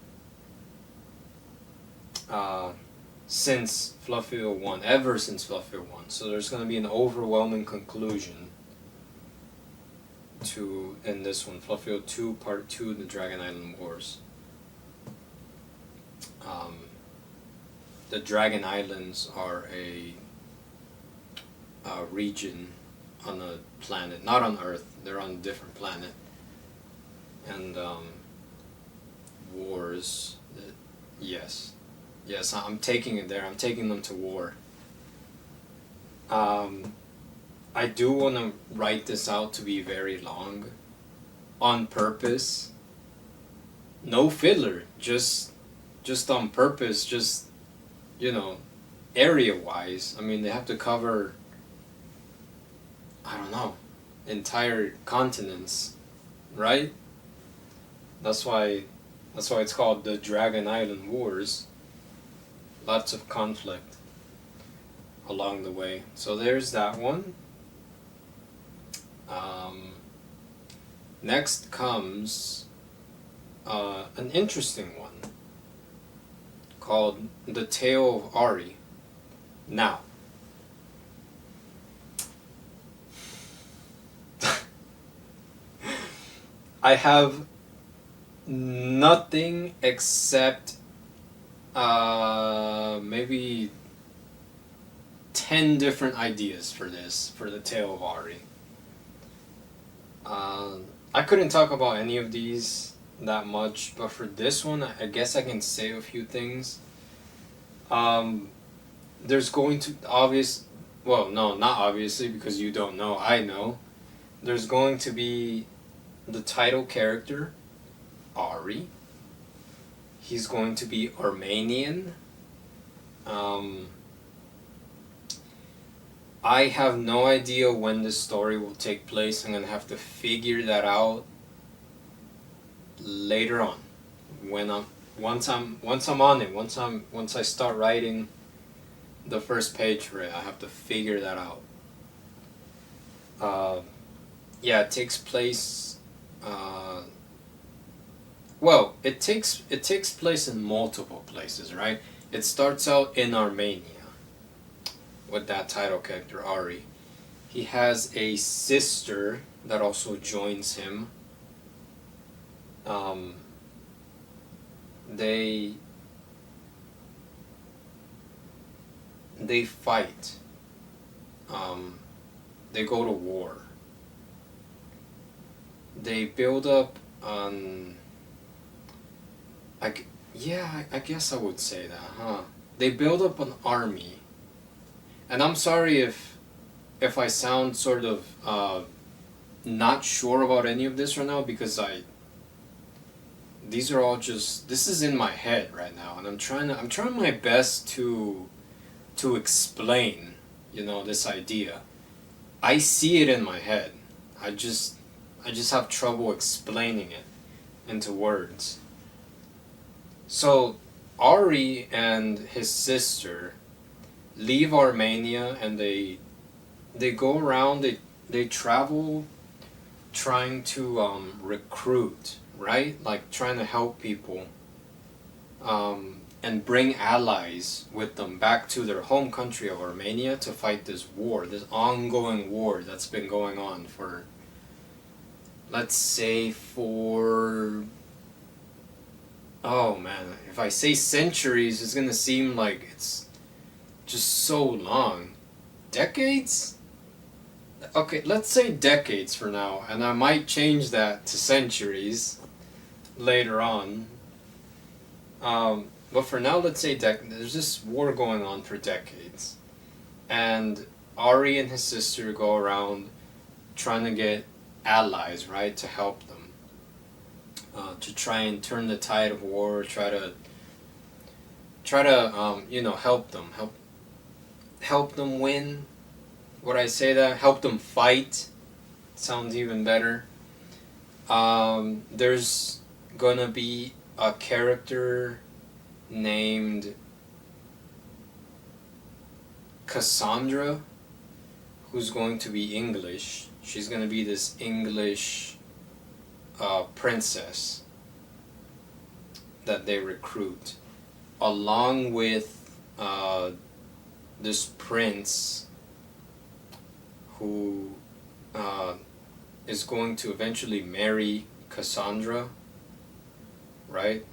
Since Fluffyville 1, ever since Fluffyville 1. So there's going to be an overwhelming conclusion in this one, Fluffyville 2 Part 2, The Dragon Island Wars. The Dragon Islands are a region on a planet, not on Earth, they're on a different planet. And wars, yes, I'm taking it there, I'm taking them to war. I do want to write this out to be very long, on purpose. No filler, just on purpose, just, area-wise. I mean, they have to cover, I don't know, entire continents, right? That's why it's called the Dragon Island Wars. Lots of conflict along the way. So there's that one. Next comes an interesting one called The Tale of Ari. Now, I have nothing except maybe 10 different ideas for The Tale of Ari. I couldn't talk about any of these that much, but for this one, I guess I can say a few things. There's going to well, no, not obviously because you don't know. I know. There's going to be the title character, Ari. He's going to be Armenian. Um, I have no idea when this story will take place. I'm gonna have to figure that out later on. When I'm once I'm on it, once I start writing the first page for it, I have to figure that out. Uh, yeah, it takes place. Well, it takes place in multiple places, right? It starts out in Armenia with that title character Ari. He has a sister that also joins him. Um, they they fight. Um, they go to war. They build up on. Yeah, I guess I would say that, huh? They build up an army, and I'm sorry if I sound sort of not sure about any of this right now because these are all just this is in my head right now, and I'm trying my best to explain, this idea. I see it in my head. I just I just have trouble explaining it into words. So Ari and his sister leave Armenia and they go around, they travel trying to recruit, right? Like trying to help people and bring allies with them back to their home country of Armenia to fight this war, this ongoing war that's been going on for, let's say, oh man, if I say centuries, it's gonna seem like it's just so long. Decades? Okay, let's say decades for now, and I might change that to centuries later on. But for now, let's say there's this war going on for decades. And Ari and his sister go around trying to get allies, right, to help them. To try and turn the tide of war, help them, help them win. Would I say that? Help them fight. Sounds even better. There's gonna be a character named Cassandra who's going to be English. She's gonna be this English princess that they recruit, along with this prince who is going to eventually marry Cassandra, right?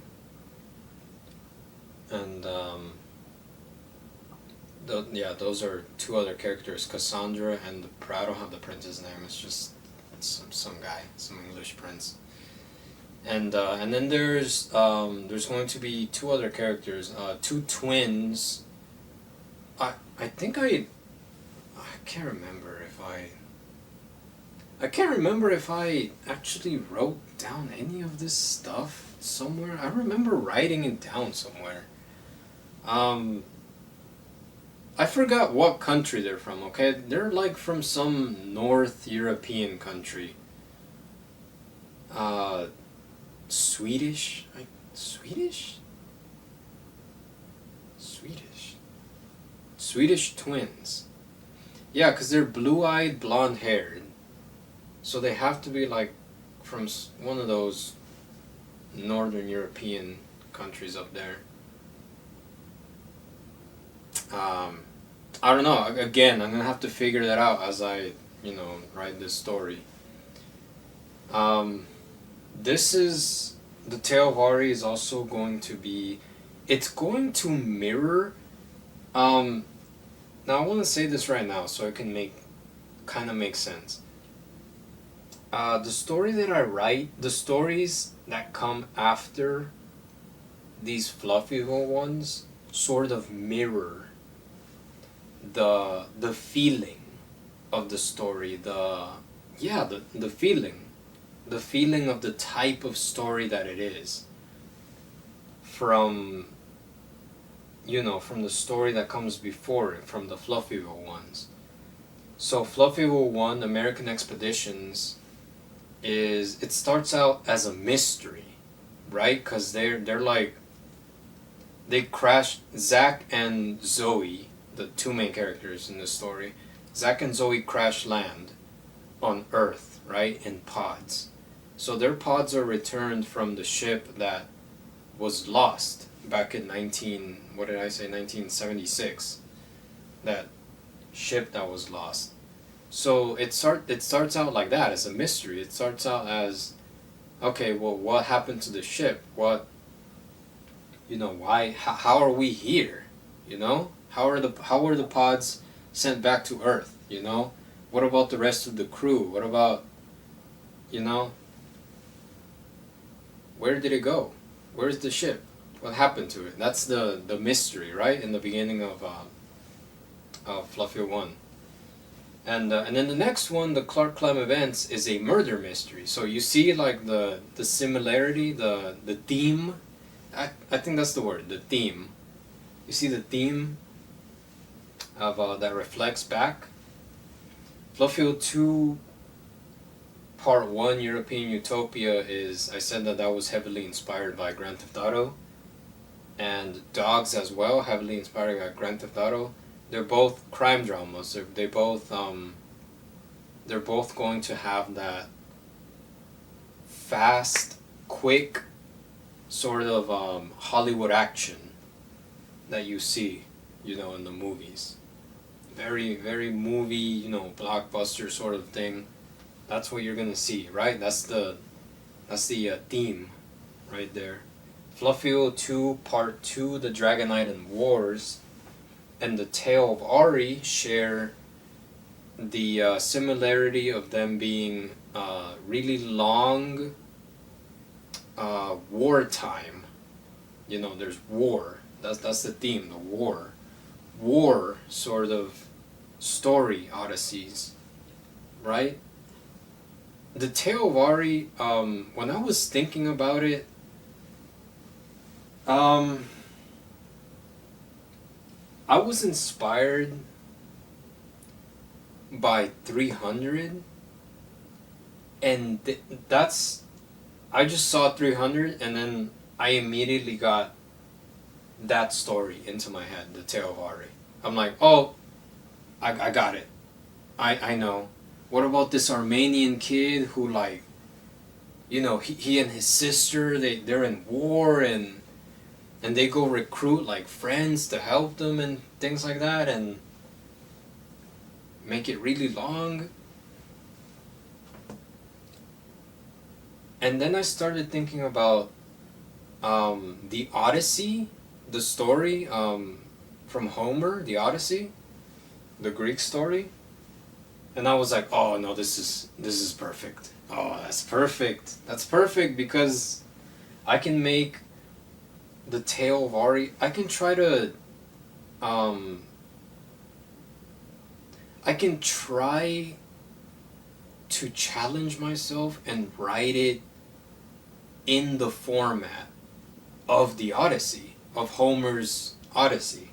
And those are two other characters, Cassandra and I don't have the prince's name. It's just some guy, some English prince. And then there's going to be two other characters, two twins. I think I can't remember if I actually wrote down any of this stuff somewhere. I remember writing it down somewhere. I forgot what country they're from, okay? They're like from some North European country. Swedish? Swedish? Swedish twins. Yeah, because they're blue-eyed, blonde-haired. So they have to be like from one of those Northern European countries up there. I don't know. Again, I'm gonna have to figure that out as I, write this story. This is the Tale of Ari is also going to be. It's going to mirror. Now I want to say this right now so it can make sense. The story that I write, the stories that come after these Fluffyville ones, sort of mirror the feeling of the story. The feeling, the feeling of the type of story that it is. From from the story that comes before it, from the Fluffyville ones. So Fluffyville 1, American Expeditions, it starts out as a mystery, right? Because they're like, they crash, Zach and Zoe, the two main characters in the story, Zach and Zoe crash land on Earth, right, in pods. So their pods are returned from the ship that was lost back in 1976. That ship that was lost. So it starts out like that, as a mystery. It starts out as, okay, well, what happened to the ship? What, why, how are we here? How are the pods sent back to Earth? What about the rest of the crew? What about, where did it go? Where's the ship? What happened to it? That's the mystery, right? In the beginning of Fluffy 1. And then the next one, the Clark Clem Events, is a murder mystery. So you see like the similarity, the theme. I think that's the word, the theme. You see the theme of that reflects back. Fluffy 2 Part 1, European Utopia, is, I said that was heavily inspired by Grand Theft Auto. And Dogs as well, heavily inspired by Grand Theft Auto. They're both crime dramas. They're both going to have that fast, quick sort of Hollywood action that you see, in the movies. Very, very movie, blockbuster sort of thing. That's what you're gonna see, right? That's the theme, right there. Fluffy 2 Part 2, The Dragon Island Wars, and The Tale of Ari share the similarity of them being really long wartime. There's war. That's the theme, the war sort of story odysseys, right? The Tale of Ari, when I was thinking about it, I was inspired by 300, and I just saw 300, and then I immediately got that story into my head, The Tale of Ari. I'm like, oh, I got it. I know. What about this Armenian kid who, like, he and his sister, they're in war, and they go recruit like friends to help them and things like that, and make it really long. And then I started thinking about the Odyssey, the story from Homer, the Odyssey, the Greek story. And I was like, oh no, this is perfect. Oh, that's perfect. That's perfect, because I can make the Tale of Ari. I can try to challenge myself and write it in the format of the Odyssey, of Homer's Odyssey.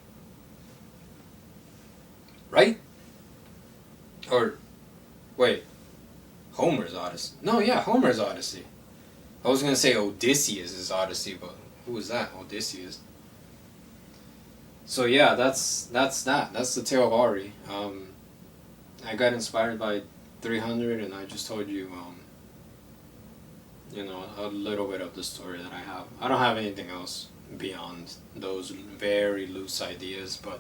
Right? Or, wait, Homer's Odyssey. No, yeah, Homer's Odyssey. I was going to say Odysseus' Odyssey, but who was that? Odysseus. So yeah, that's that. That's the Tale of Ari. I got inspired by 300, and I just told you, a little bit of the story that I have. I don't have anything else beyond those very loose ideas, but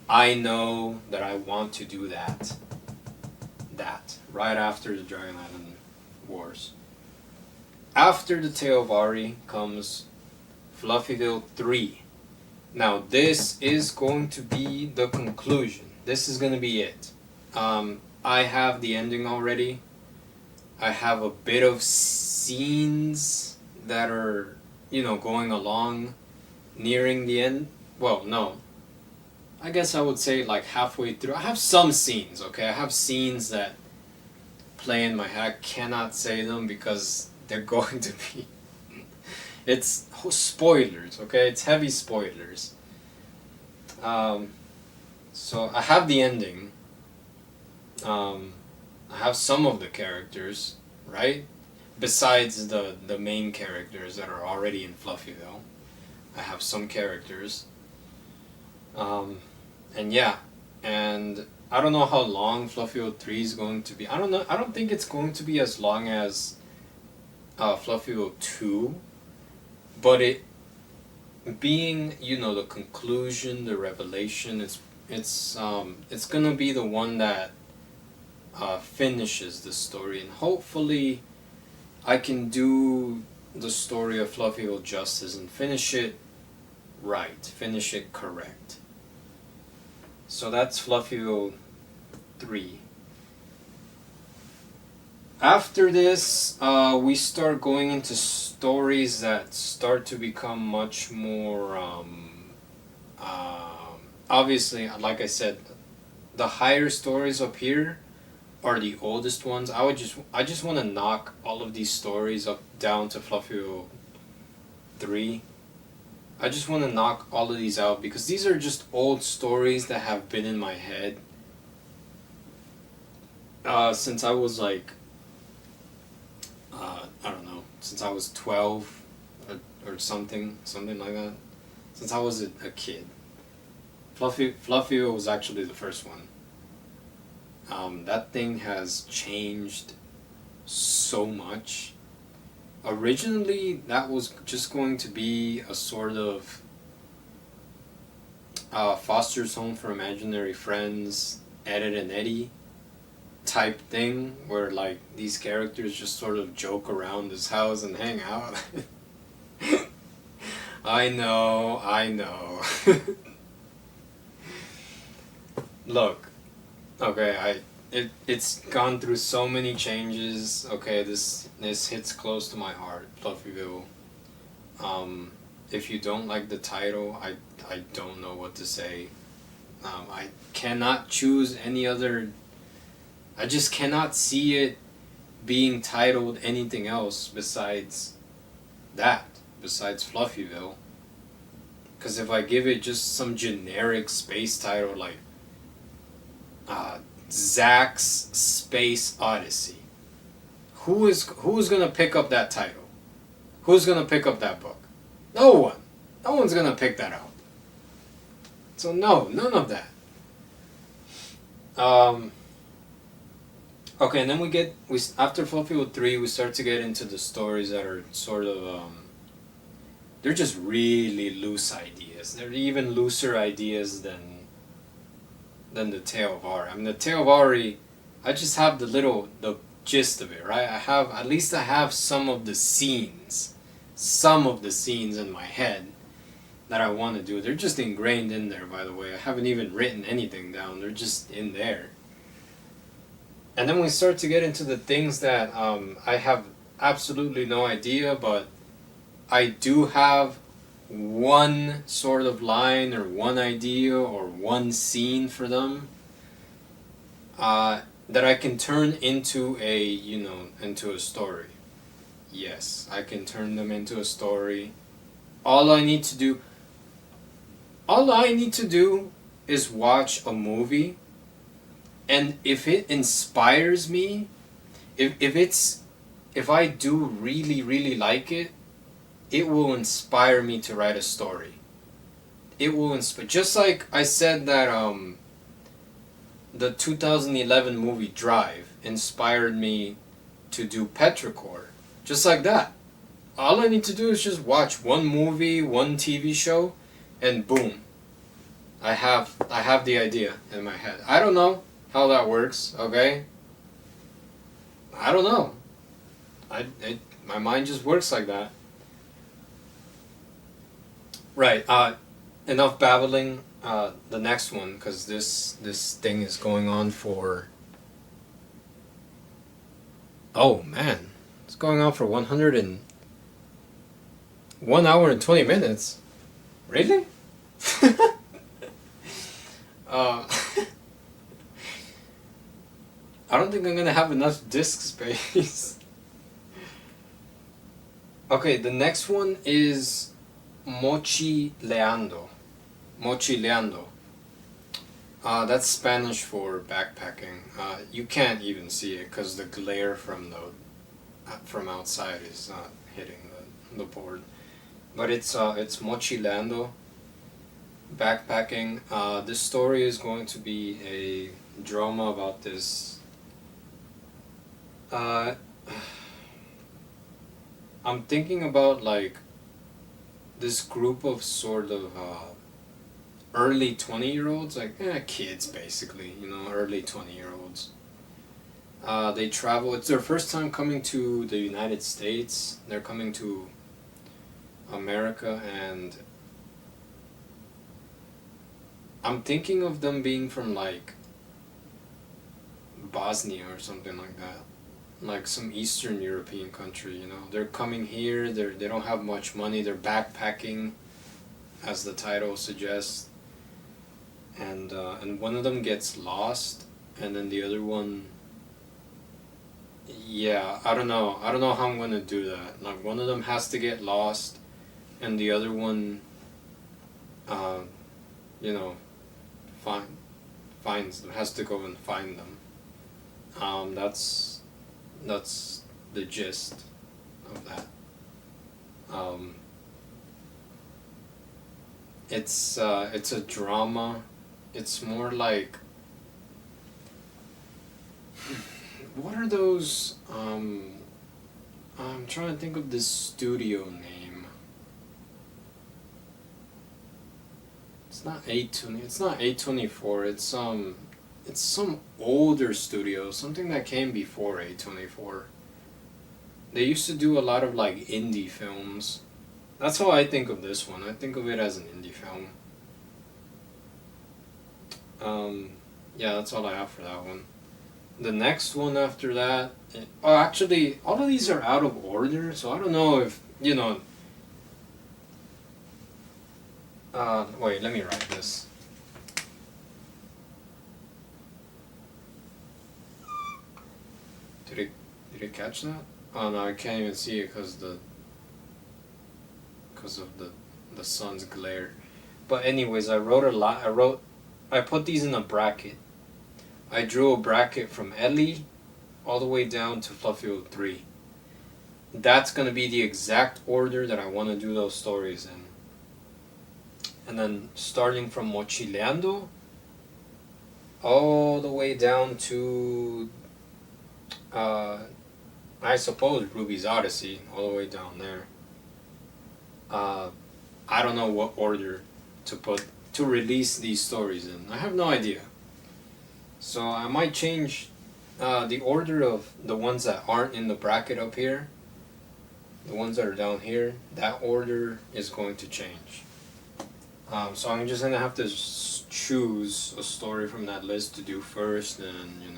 I know that I want to do that right after the Dragon Island Wars. After the Tale of Ari comes Fluffyville 3. Now this is going to be the conclusion. This is going to be it. I have the ending already. I have a bit of scenes that are, going along, nearing the end. Well, no. I guess I would say like halfway through. I have some scenes, okay? I have scenes that play in my head. I cannot say them because they're going to be. It's spoilers, okay? It's heavy spoilers. Um, so I have the ending. I have some of the characters, right? Besides the main characters that are already in Fluffyville, I have some characters. And yeah, and I don't know how long Fluffyville 3 is going to be. I don't know. I don't think it's going to be as long as Fluffyville 2, but it being, the conclusion, the revelation, it's gonna be the one that finishes the story, and hopefully I can do the story of Fluffyville justice and finish it right, finish it correct. So that's Fluffyville 3. After this, we start going into stories that start to become much more, obviously, like I said, the higher stories up here are the oldest ones. I just want to knock all of these stories up down to Fluffyville 3. I just want to knock all of these out because these are just old stories that have been in my head since I was like, I don't know, since I was 12 or something like that. Since I was a kid. Fluffyville was actually the first one. That thing has changed so much. Originally, that was just going to be a sort of Foster's Home for Imaginary Friends, Ed, and Eddie type thing, where like these characters just sort of joke around this house and hang out. I know. Look, okay, it's gone through so many changes. Okay, this hits close to my heart, Fluffyville. If you don't like the title, I don't know what to say. I cannot choose any other. I just cannot see it being titled anything else besides that, besides Fluffyville. Because if I give it just some generic space title like Zack's Space Odyssey, who's gonna pick up that title? Who's gonna pick up that book? No one. No one's gonna pick that up. So no, none of that. Okay, and then after Fluffyville 3, we start to get into the stories that are sort of they're just really loose ideas. They're even looser ideas than the Tale of Ari. I mean, the Tale of Ari, I just have the gist of it, right? At least I have some of the scenes in my head that I want to do. They're just ingrained in there, by the way. I haven't even written anything down. They're just in there. And then we start to get into the things that I have absolutely no idea, but I do have one sort of line or one idea or one scene for them that I can turn into into a story. Yes, I can turn them into a story. All I need to do is watch a movie, and if it inspires me, if I do really, really like it, it will inspire me to write a story. It will inspire, just like I said that the 2011 movie Drive inspired me to do Petrichor. Just like that. All I need to do is just watch one movie, one TV show, and boom. I have the idea in my head. I don't know how that works, okay? I don't know. My mind just works like that. Right. Enough babbling. The next one, because this thing is going on for Oh man, it's going on for 101 hour and 20 minutes. Really? uh, I don't think I'm gonna have enough disk space. Okay, the next one is mochileando. Mochileando. That's Spanish for backpacking. You can't even see it because the glare from outside is not hitting the board. But it's mochileando, backpacking. This story is going to be a drama about this. Uh, I'm thinking about like this group of sort of early 20-year-olds, like kids basically, early 20-year-olds. They travel, it's their first time coming to the United States. They're coming to America, and I'm thinking of them being from like Bosnia or something like that. Like some Eastern European country. They're coming here, they don't have much money, they're backpacking, as the title suggests. And one of them gets lost, and then the other one, yeah, I don't know how I'm gonna do that. Like one of them has to get lost, and the other one, uh, you know, finds them, has to go and find them. That's the gist of that. Um, it's a drama. It's more like, what are those? I'm trying to think of this studio name. It's not A20. It's not A24. It's some older studio. Something that came before A24. They used to do a lot of like indie films. That's how I think of this one. I think of it as an indie film. Yeah, that's all I have for that one. The next one after that, oh, actually, all of these are out of order, so I don't know if, wait, let me write this. Did it catch that? Oh no, I can't even see it because of the sun's glare. But anyways, I wrote a lot. I put these in a bracket. I drew a bracket from Ellie all the way down to Fluffy 03. That's going to be the exact order that I want to do those stories in. And then starting from Mochileando all the way down to, I suppose, Ruby's Odyssey, all the way down there. I don't know what order to release these stories in. I have no idea. So I might change the order of the ones that aren't in the bracket up here. The ones that are down here, that order is going to change. So I'm just going to have to choose a story from that list to do first, and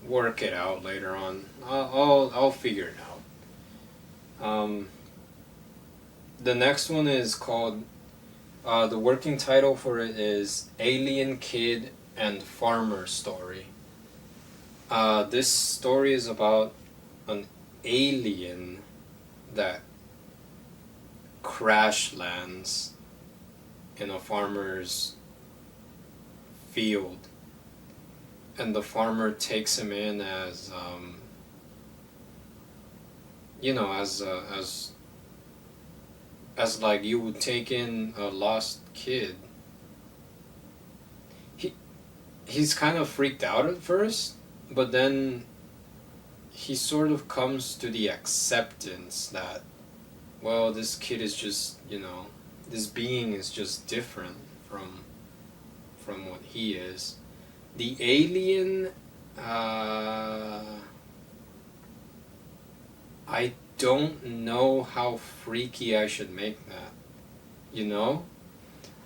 work it out later on. I'll figure it out. The next one is called, the working title for it is Alien Kid and Farmer Story. This story is about an alien that crash lands in a farmer's field, and the farmer takes him in as as like you would take in a lost kid. He's kind of freaked out at first, but then he sort of comes to the acceptance that, well, this kid is just, this being is just different from what he is. The alien, I don't know how freaky I should make that.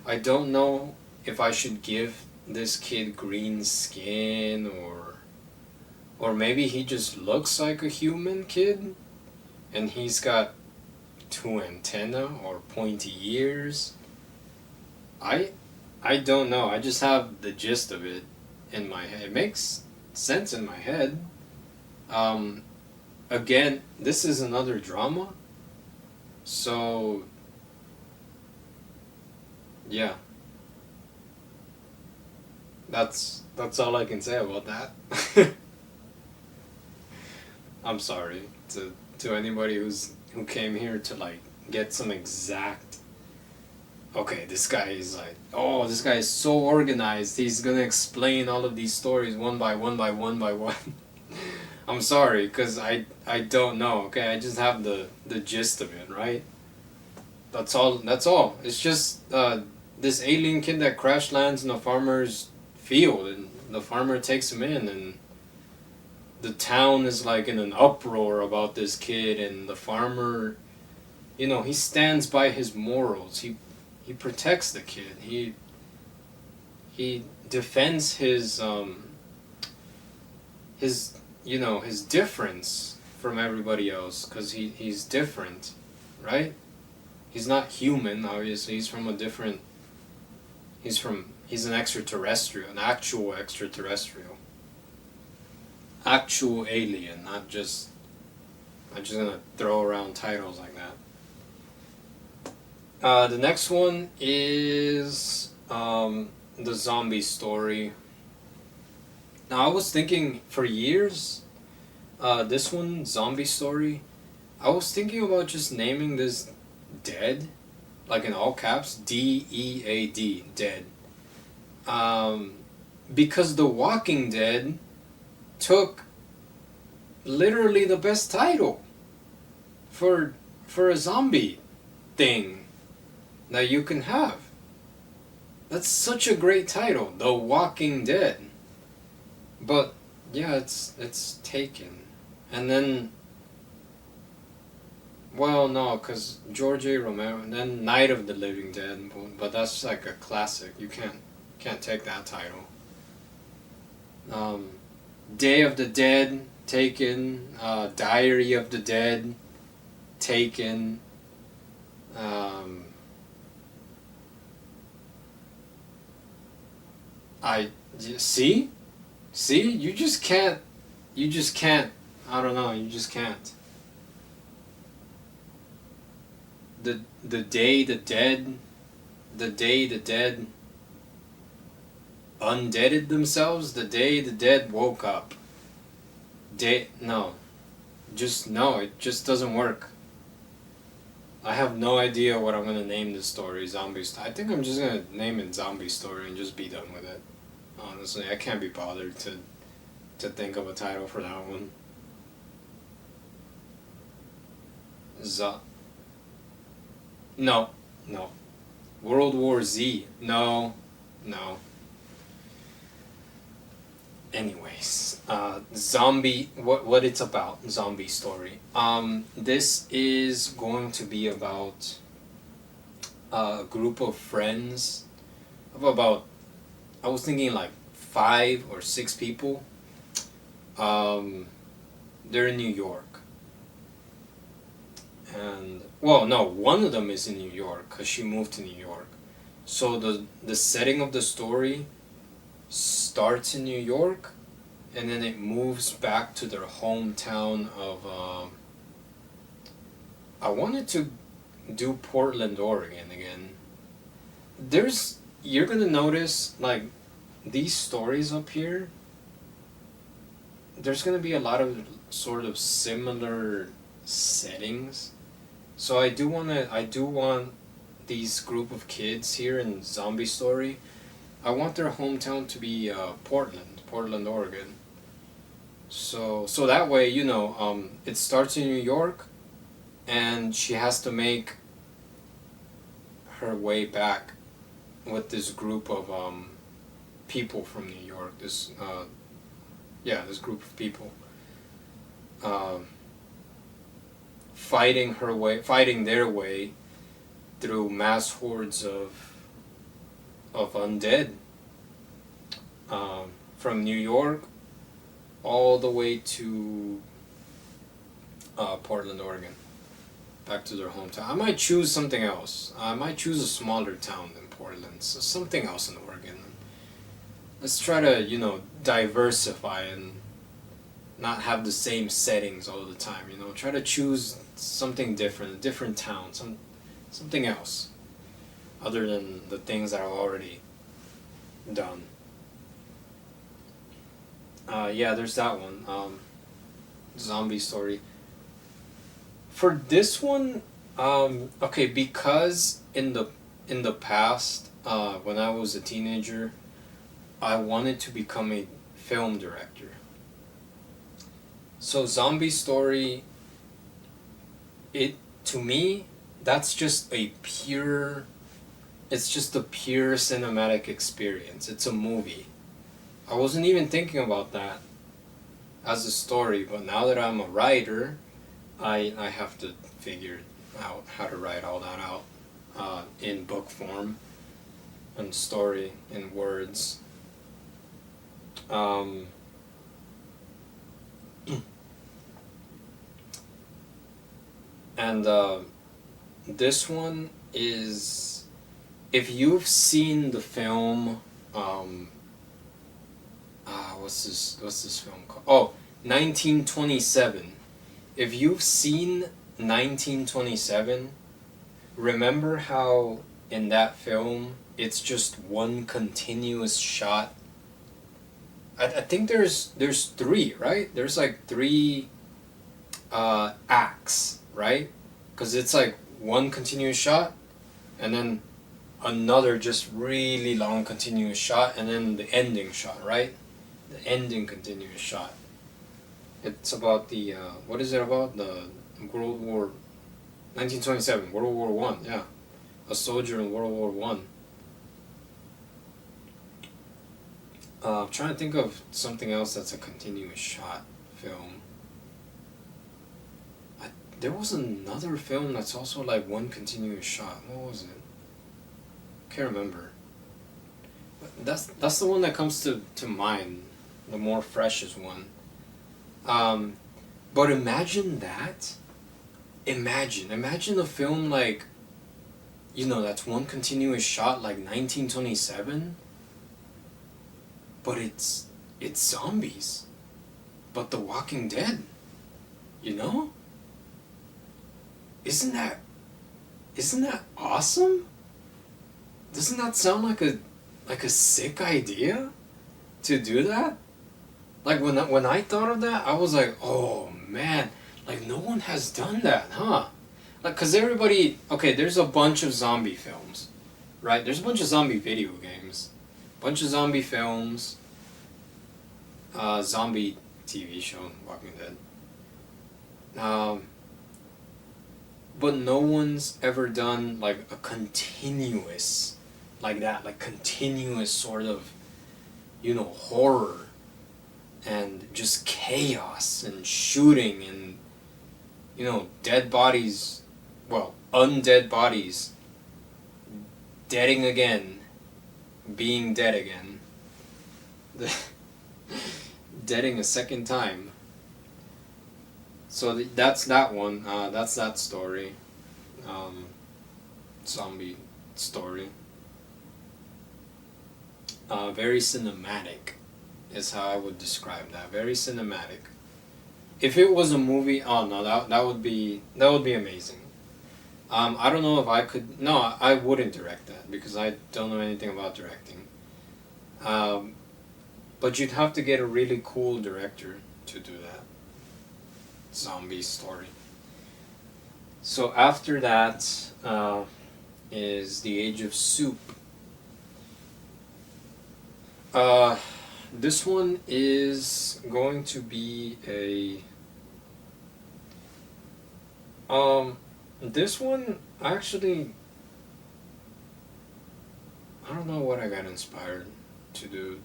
I don't know if I should give this kid green skin Or maybe he just looks like a human kid and he's got two antennae or pointy ears. I I don't know. I just have the gist of it in my head. It makes sense in my head. Um, Again, this is another drama. So yeah, that's all I can say about that. I'm sorry to anybody who came here to like get some exact. Okay, this guy is like, oh, this guy is so organized. He's gonna explain all of these stories one by one by one by one. I'm sorry, cause I don't know. Okay, I just have the gist of it, right? That's all. That's all. It's just this alien kid that crash lands in a farmer's field, and the farmer takes him in, and the town is like in an uproar about this kid, and the farmer, he stands by his morals. He protects the kid. He defends his difference from everybody else because he's different, right? He's not human, obviously. He's an extraterrestrial, an actual extraterrestrial. Actual alien, I'm just gonna throw around titles like that. The next one is the zombie story. Now, I was thinking for years, this one, zombie story, I was thinking about just naming this Dead, like in all caps, DEAD, Dead. Um, because The Walking Dead took literally the best title for a zombie thing that you can have. That's such a great title, The Walking Dead. But yeah, it's taken. And then, well, no, because George A. Romero, and then Night of the Living Dead, but that's like a classic. You can't take that title. Day of the Dead, taken. Diary of the Dead, taken. I see, you just can't. I don't know. You just can't. The day the dead, undeaded themselves. The day the dead woke up. No, just no. It just doesn't work. I have no idea what I'm gonna name this story. I think I'm just gonna name it Zombie Story and just be done with it. Honestly, I can't be bothered to think of a title for that one. No, no. World War Z. No, no. Anyways, zombie. What it's about? Zombie story. This is going to be about a group of friends of about. I was thinking like 5 or 6 people. They're in New York. And well, no, one of them is in New York because she moved to New York. So the setting of the story starts in New York, and then it moves back to their hometown of. I wanted to do Portland, Oregon again. You're gonna notice like these stories up here. There's gonna be a lot of sort of similar settings. So I do want these group of kids here in Zombie Story. I want their hometown to be Portland, Oregon. So that way, it starts in New York, and she has to make her way back with this group of people from New York. This group of people. Fighting their way through mass hordes of undead from New York. all the way to Portland, Oregon, back to their hometown. I might choose something else. I might choose a smaller town than Portland, so something else in Oregon. Let's try to, diversify and not have the same settings all the time. Try to choose something different, a different town, something else, other than the things that I've already done. Yeah, there's that one. Zombie Story. For this one, okay, because in the past, when I was a teenager, I wanted to become a film director. So Zombie Story, to me, that's just it's just a pure cinematic experience. It's a movie. I wasn't even thinking about that as a story, but now that I'm a writer, I have to figure out how to write all that out in book form and story in words. And this one is, if you've seen the film, what's this film called? Oh, 1927. If you've seen 1927, remember how in that film it's just one continuous shot? I think there's three, right? There's like three acts, right? Because it's like one continuous shot, and then another just really long continuous shot, and then the ending shot, right? The ending continuous shot. It's about the what is it about? The World War 1927, World War One. Yeah, a soldier in World War One. I'm trying to think of something else that's a continuous shot film. There was another film that's also like one continuous shot. What was it? Can't remember. That's the one that comes to mind, the more freshest one. But imagine that. Imagine a film like, that's one continuous shot like 1927. But it's zombies. But The Walking Dead. Isn't that awesome? Doesn't that sound like a sick idea to do that? Like when I thought of that, I was like, oh man, like no one has done that, huh? Like, cause everybody, okay, there's a bunch of zombie films, right? There's a bunch of zombie video games, bunch of zombie films, zombie TV show, Walking Dead. But no one's ever done like a continuous, like that, like continuous sort of, horror and just chaos and shooting and, dead bodies, well, undead bodies, deading again, being dead again, deading a second time. So that's that one. That's that story. Zombie Story. Very cinematic is how I would describe that. Very cinematic. If it was a movie, oh no, that would be amazing. I don't know if I could. No, I wouldn't direct that because I don't know anything about directing. But you'd have to get a really cool director to do that. Zombie Story. So after that is The Age of Soup. This one is going to be this one actually, I don't know what I got inspired to do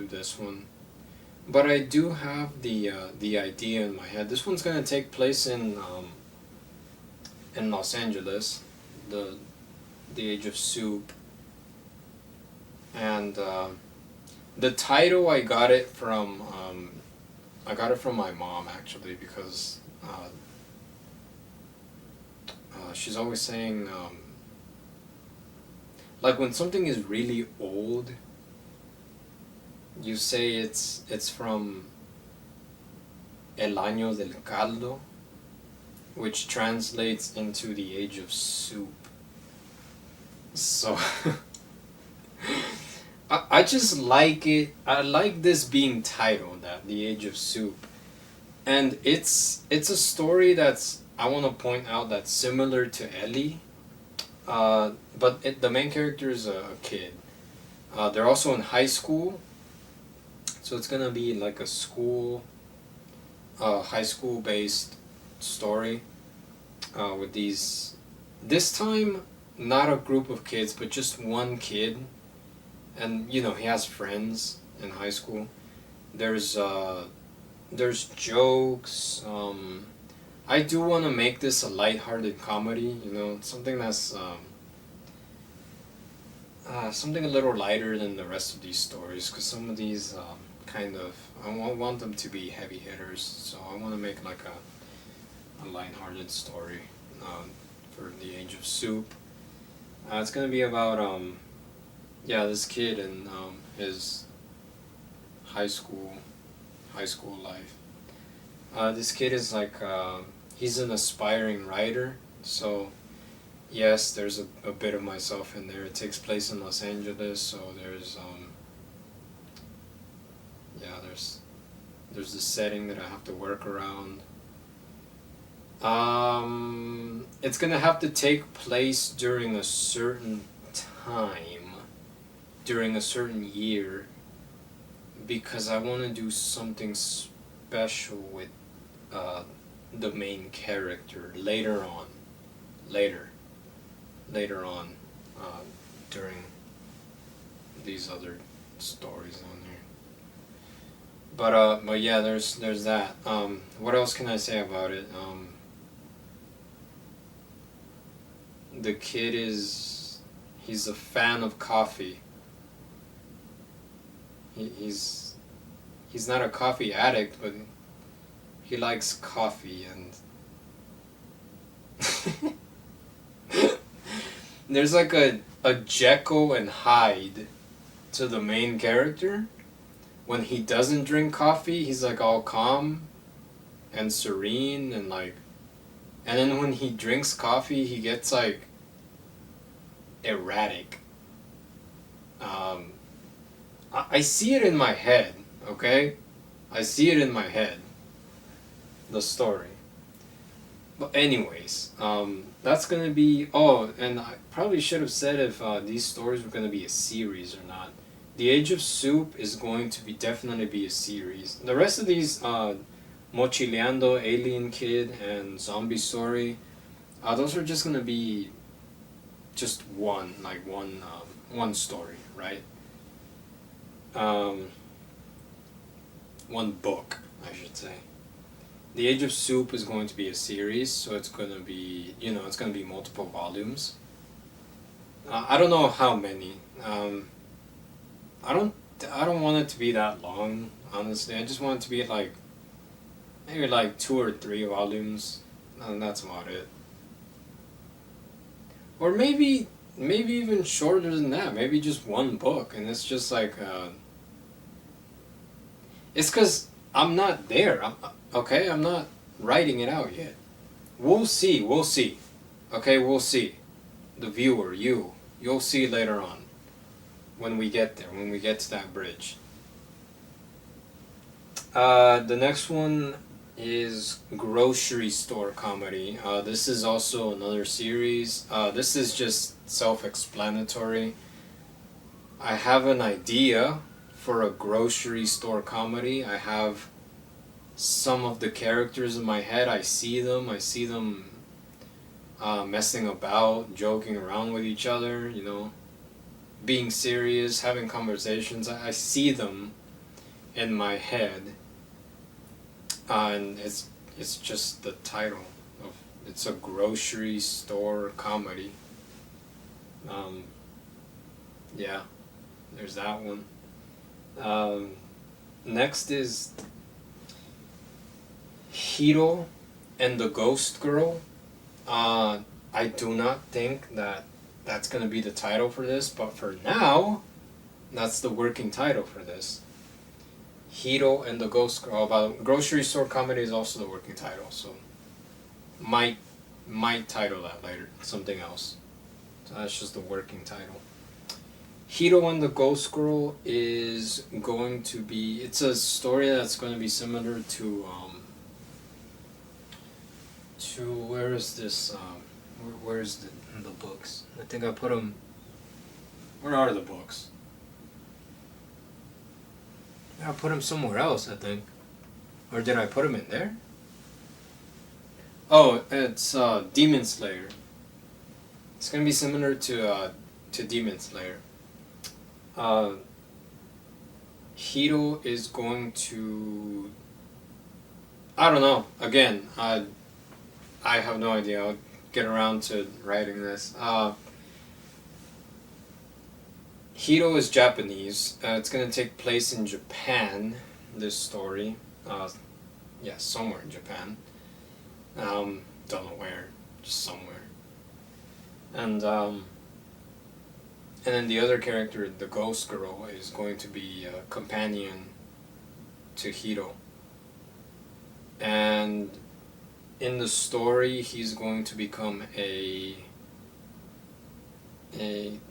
this one. But I do have the idea in my head. This one's gonna take place in Los Angeles, the Age of Soup, and the title I got it from I got it from my mom actually because she's always saying like when something is really old, you say it's from El Año del Caldo, which translates into the age of soup. So I just like it. I like this being titled that, the age of soup, and it's a story that's, I want to point out, that's similar to Ellie, but the main character is a kid. They're also in high school, so it's gonna be like a school, high school based story, with these, this time not a group of kids but just one kid, and you know he has friends in high school. There's jokes. I do want to make this a lighthearted comedy, you know, something that's something a little lighter than the rest of these stories, because some of these kind of, I want them to be heavy hitters, so I want to make like a lighthearted story for the age of soup. It's gonna be about yeah, this kid and his high school high school life. This kid is like he's an aspiring writer, so yes, there's a bit of myself in there. It takes place in Los Angeles, so there's yeah, there's the setting that I have to work around. It's gonna have to take place during a certain time, during a certain year, because I want to do something special with the main character later on, later, later on, during these other stories on there. But yeah, there's that. What else can I say about it? The kid he's a fan of coffee. He's not a coffee addict, but he likes coffee, and there's like a Jekyll and Hyde to the main character. When he doesn't drink coffee, he's like all calm and serene and like, and then when he drinks coffee, he gets like erratic. I see it in my head, okay? I see it in my head, the story. But anyways, that's gonna be, oh, and I probably should have said if these stories were gonna be a series or not. The Age of Soup is going to be definitely be a series. The rest of these, Mochileando, Alien Kid, and Zombie Story, those are just gonna be just one, like one story, right? One book, I should say. The Age of Soup is going to be a series, so it's going to be, you know, it's going to be multiple volumes. I don't know how many. I don't I don't want it to be that long, honestly. I just want it to be like maybe like 2 or 3 volumes, and that's about it. Or maybe even shorter than that. Maybe just one book, and it's just like it's because I'm not there. Okay. I'm not writing it out yet. We'll see. We'll see. Okay, we'll see. The viewer, you'll see later on when we get there. When we get to that bridge. The next one is grocery store comedy. This is also another series. This is just self-explanatory. I have an idea for a grocery store comedy. I have some of the characters in my head. I see them. Messing about, joking around with each other, you know, being serious, having conversations. I see them in my head. And it's just the title of, it's a grocery store comedy. Yeah, there's that one. Next is Hiro and the Ghost Girl. I do not think that that's going to be the title for this, but for now, that's the working title for this. Hiro and the Ghost Girl. About grocery store comedy is also the working title, so might title that later something else. So that's just the working title. Hiro and the Ghost Girl is going to be. It's a story that's going to be similar to where is this? Where's the books? I think I put them. Where are the books? I put them somewhere else, I think. Or did I put them in there? Oh, it's Demon Slayer. It's gonna be similar to Demon Slayer. Hiro is going to. I don't know. Again, I have no idea. I'll get around to writing this. Hiro is Japanese. It's going to take place in Japan, this story. Yeah, somewhere in Japan. Don't know where, just somewhere. And then the other character, the Ghost Girl, is going to be a companion to Hiro. And in the story, he's going to become a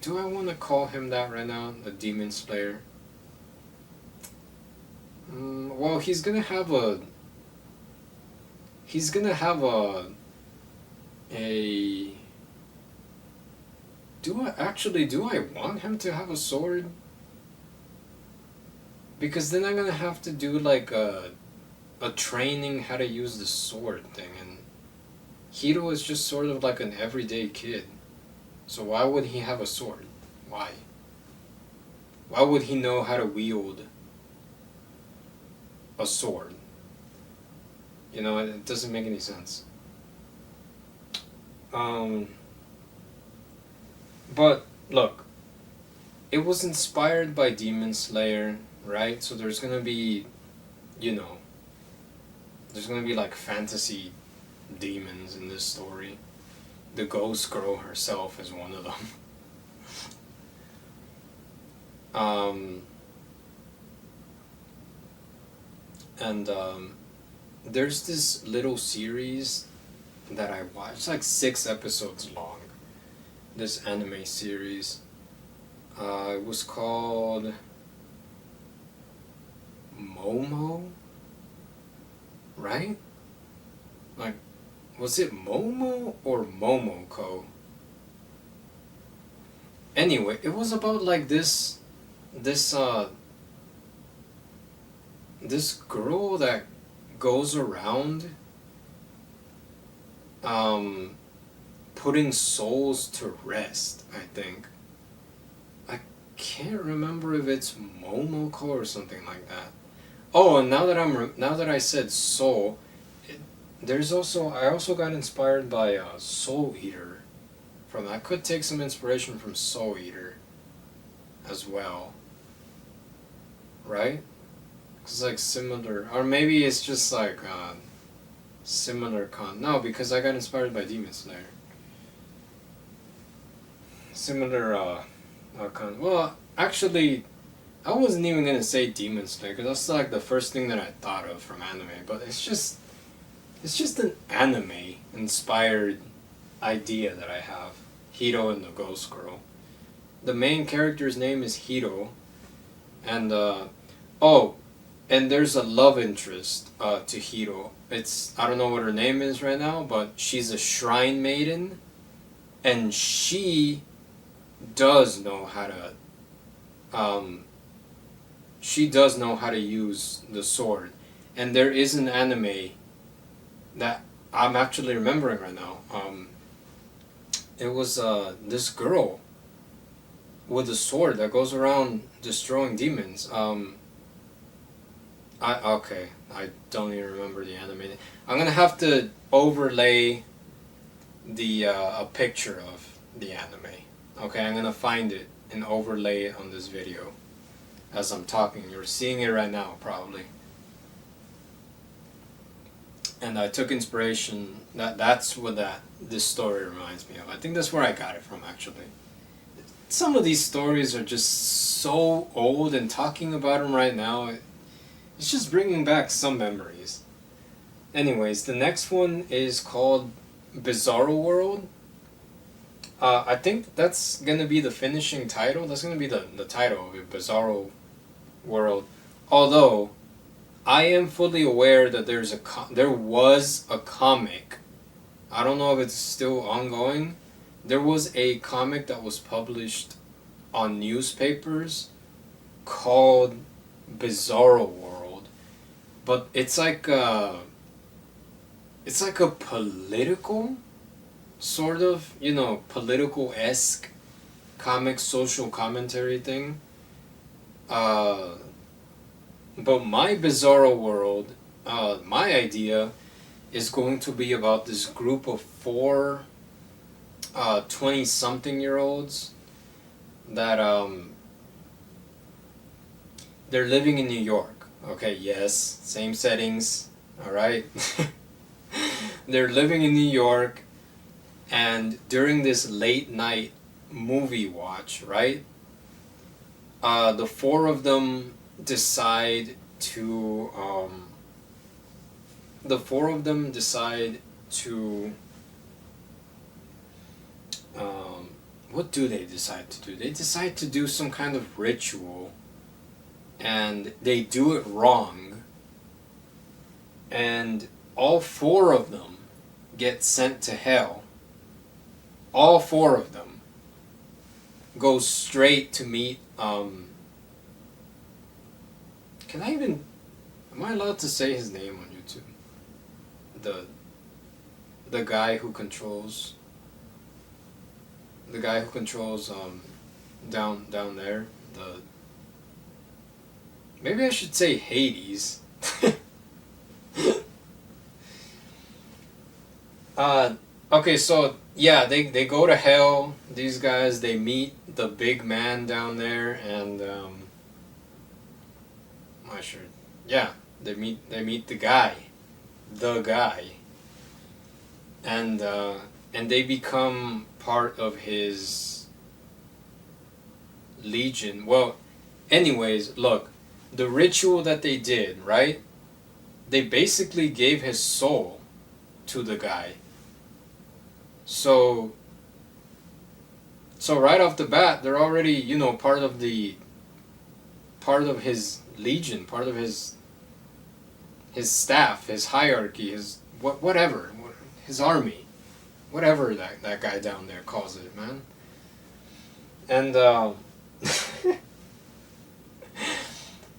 do I want to call him that right now? The Demon Slayer? Well, he's gonna have a do I want him to have a sword? Because then I'm gonna have to do like a training how to use the sword thing, and Hiro is just sort of like an everyday kid. So why would he have a sword? Why? Why would he know how to wield a sword? You know, it doesn't make any sense. But look, it was inspired by Demon Slayer, right? So there's gonna be, there's gonna be like fantasy demons in this story. The Ghost Girl herself is one of them. There's this little series that I watched. It's like 6 episodes long. This anime series. It was called Momo, right? Like, was it Momo or Momoko? Anyway, it was about like this girl that goes around putting souls to rest, I think. I can't remember if it's Momoko or something like that. Oh, and now that I said soul, I also got inspired by Soul Eater. I could take some inspiration from Soul Eater as well, right? It's like similar, or maybe it's just like similar no, because I got inspired by Demon Slayer. Similar well, actually, I wasn't even gonna say Demon Slayer because that's like the first thing that I thought of from anime, but it's just an anime inspired idea that I have. Hiro and the Ghost Girl. The main character's name is Hiro, and and there's a love interest to Hiro. I don't know what her name is right now, but she's a shrine maiden, and she does know how to use the sword. And there is an anime that I'm actually remembering right now. It was this girl with a sword that goes around destroying demons. I don't even remember the anime. I'm gonna have to overlay a picture of the anime. Okay, I'm gonna find it and overlay it on this video as I'm talking. You're seeing it right now, probably. and I took inspiration. That's what this story reminds me of. I think that's where I got it from, actually. Some of these stories are just so old, and talking about them right now, it's just bringing back some memories. Anyways, the next one is called Bizarro World. I think that's gonna be the finishing title. That's gonna be the title of it, Bizarro World. Although I am fully aware that there was a comic. I don't know if it's still ongoing. There was a comic that was published on newspapers called Bizarro World, but it's like a political sort of, political esque comic social commentary thing. Uh, but my Bizarro World, my idea is going to be about this group of four 20-something-year-olds that they're living in New York. Okay, yes, same settings, alright? They're living in New York, and during this late night movie watch, right? The four of them decide to the four of them decide to what do they decide to do? They decide to do some kind of ritual, and they do it wrong, and all four of them get sent to hell. All four of them go straight to meet can I even am I allowed to say his name on YouTube? The guy who controls down there, the maybe I should say Hades. Okay, so yeah, they go to hell. These guys, they meet the big man down there, and I'm not sure. Yeah, they meet the guy, and they become part of his legion. Well, anyways, look, the ritual that they did, right? They basically gave his soul to the guy. So right off the bat, they're already, part of his legion, part of his staff, his hierarchy, his whatever, his army, whatever that guy down there calls it, man. And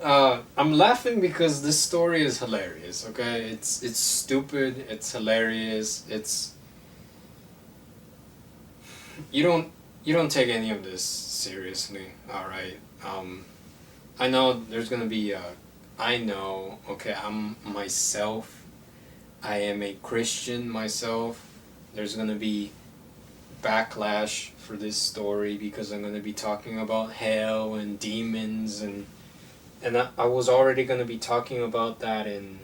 I'm laughing because this story is hilarious. Okay, it's stupid. It's hilarious. You don't take any of this seriously. All right. I know there's gonna be. I know. Okay, I'm myself. I am a Christian myself. There's gonna be backlash for this story because I'm gonna be talking about hell and demons, and I was already gonna be talking about that in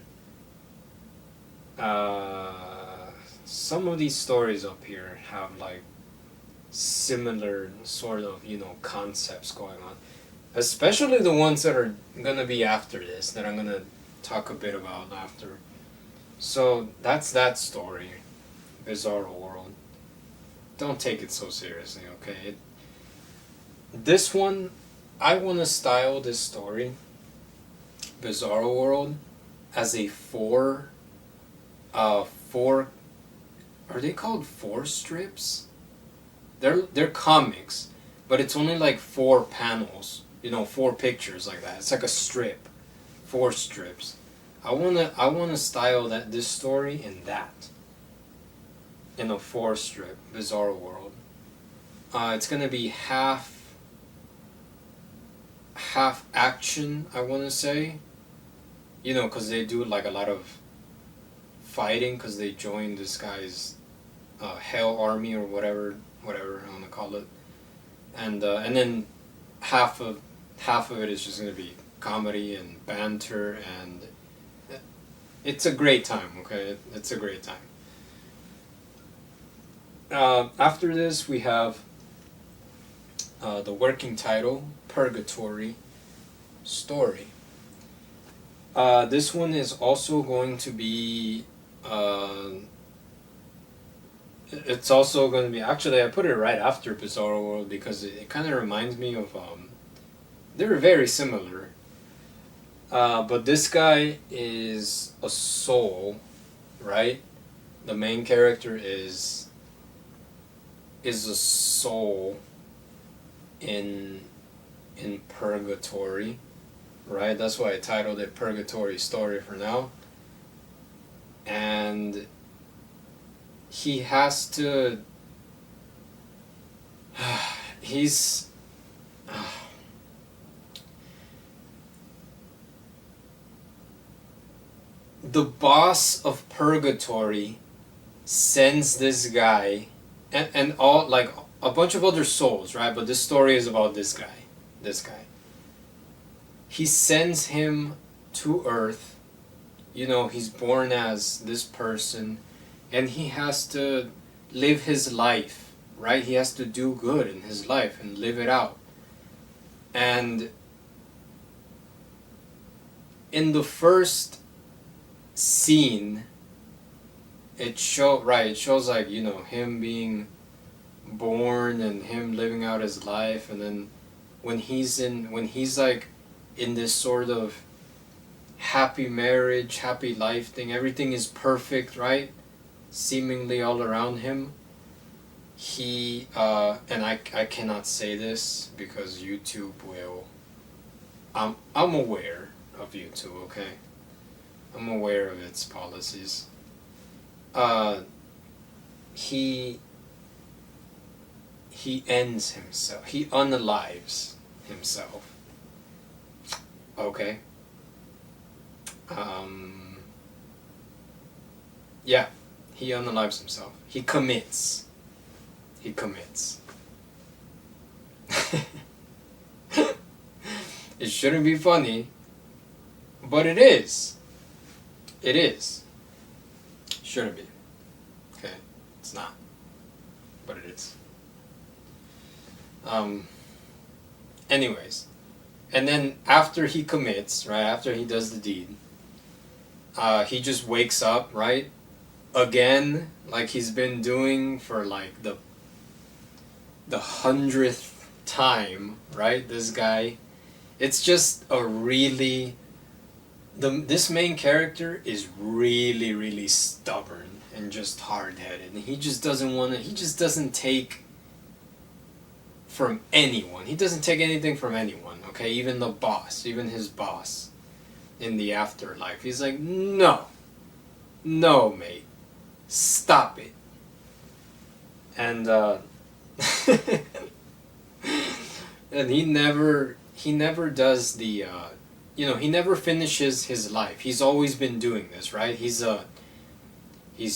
some of these stories up here have like similar sort of concepts going on, especially the ones that are gonna be after this that I'm gonna talk a bit about after. So that's that story, Bizarro World. Don't take it so seriously, okay? This one, I want to style this story, Bizarro World, as a four. Are they called four strips? They're comics, but it's only like four panels. Four pictures like that. It's like a strip, four strips. I wanna style this story in a four strip Bizarro World. It's gonna be half action, I wanna say. Because they do like a lot of fighting because they joined this guy's Hell Army or whatever I wanna call it, and then half of it is just gonna be comedy and banter, It's a great time, okay? It's a great time. After this, we have the working title, Purgatory Story. This one is also going to be, it's also going to be, actually I put it right after Bizarro World because it kind of reminds me of, they're very similar. But this guy is a soul, right? The main character is a soul in purgatory, right? That's why I titled it Purgatory Story for now. And he has to he's the boss of purgatory sends this guy and all, like, a bunch of other souls, right? But this story is about this guy. He sends him to Earth. You know, he's born as this person, and he has to live his life, right? He has to do good in his life and live it out. And in the first scene, it shows, like, you know, him being born and him living out his life, and then when he's like in this sort of happy marriage, happy life thing, everything is perfect, right? Seemingly all around him. He and I cannot say this because YouTube will, I'm aware of YouTube, okay? I'm aware of its policies. He ends himself. He unalives himself. Okay. Yeah, he unalives himself. He commits. It shouldn't be funny, but it is. It is. Shouldn't be. Okay, it's not, but it is. Anyways, and then after he commits, right, after he does the deed, he just wakes up, right, again, like he's been doing for like the 100th time, right? This guy, it's just a really, this main character is really, really stubborn and just hard-headed, and he just doesn't take from anyone. He doesn't take anything from anyone, okay? Even his boss in the afterlife. He's like, no, mate, stop it. And, and he never does the, he never finishes his life. He's always been doing this, right? He's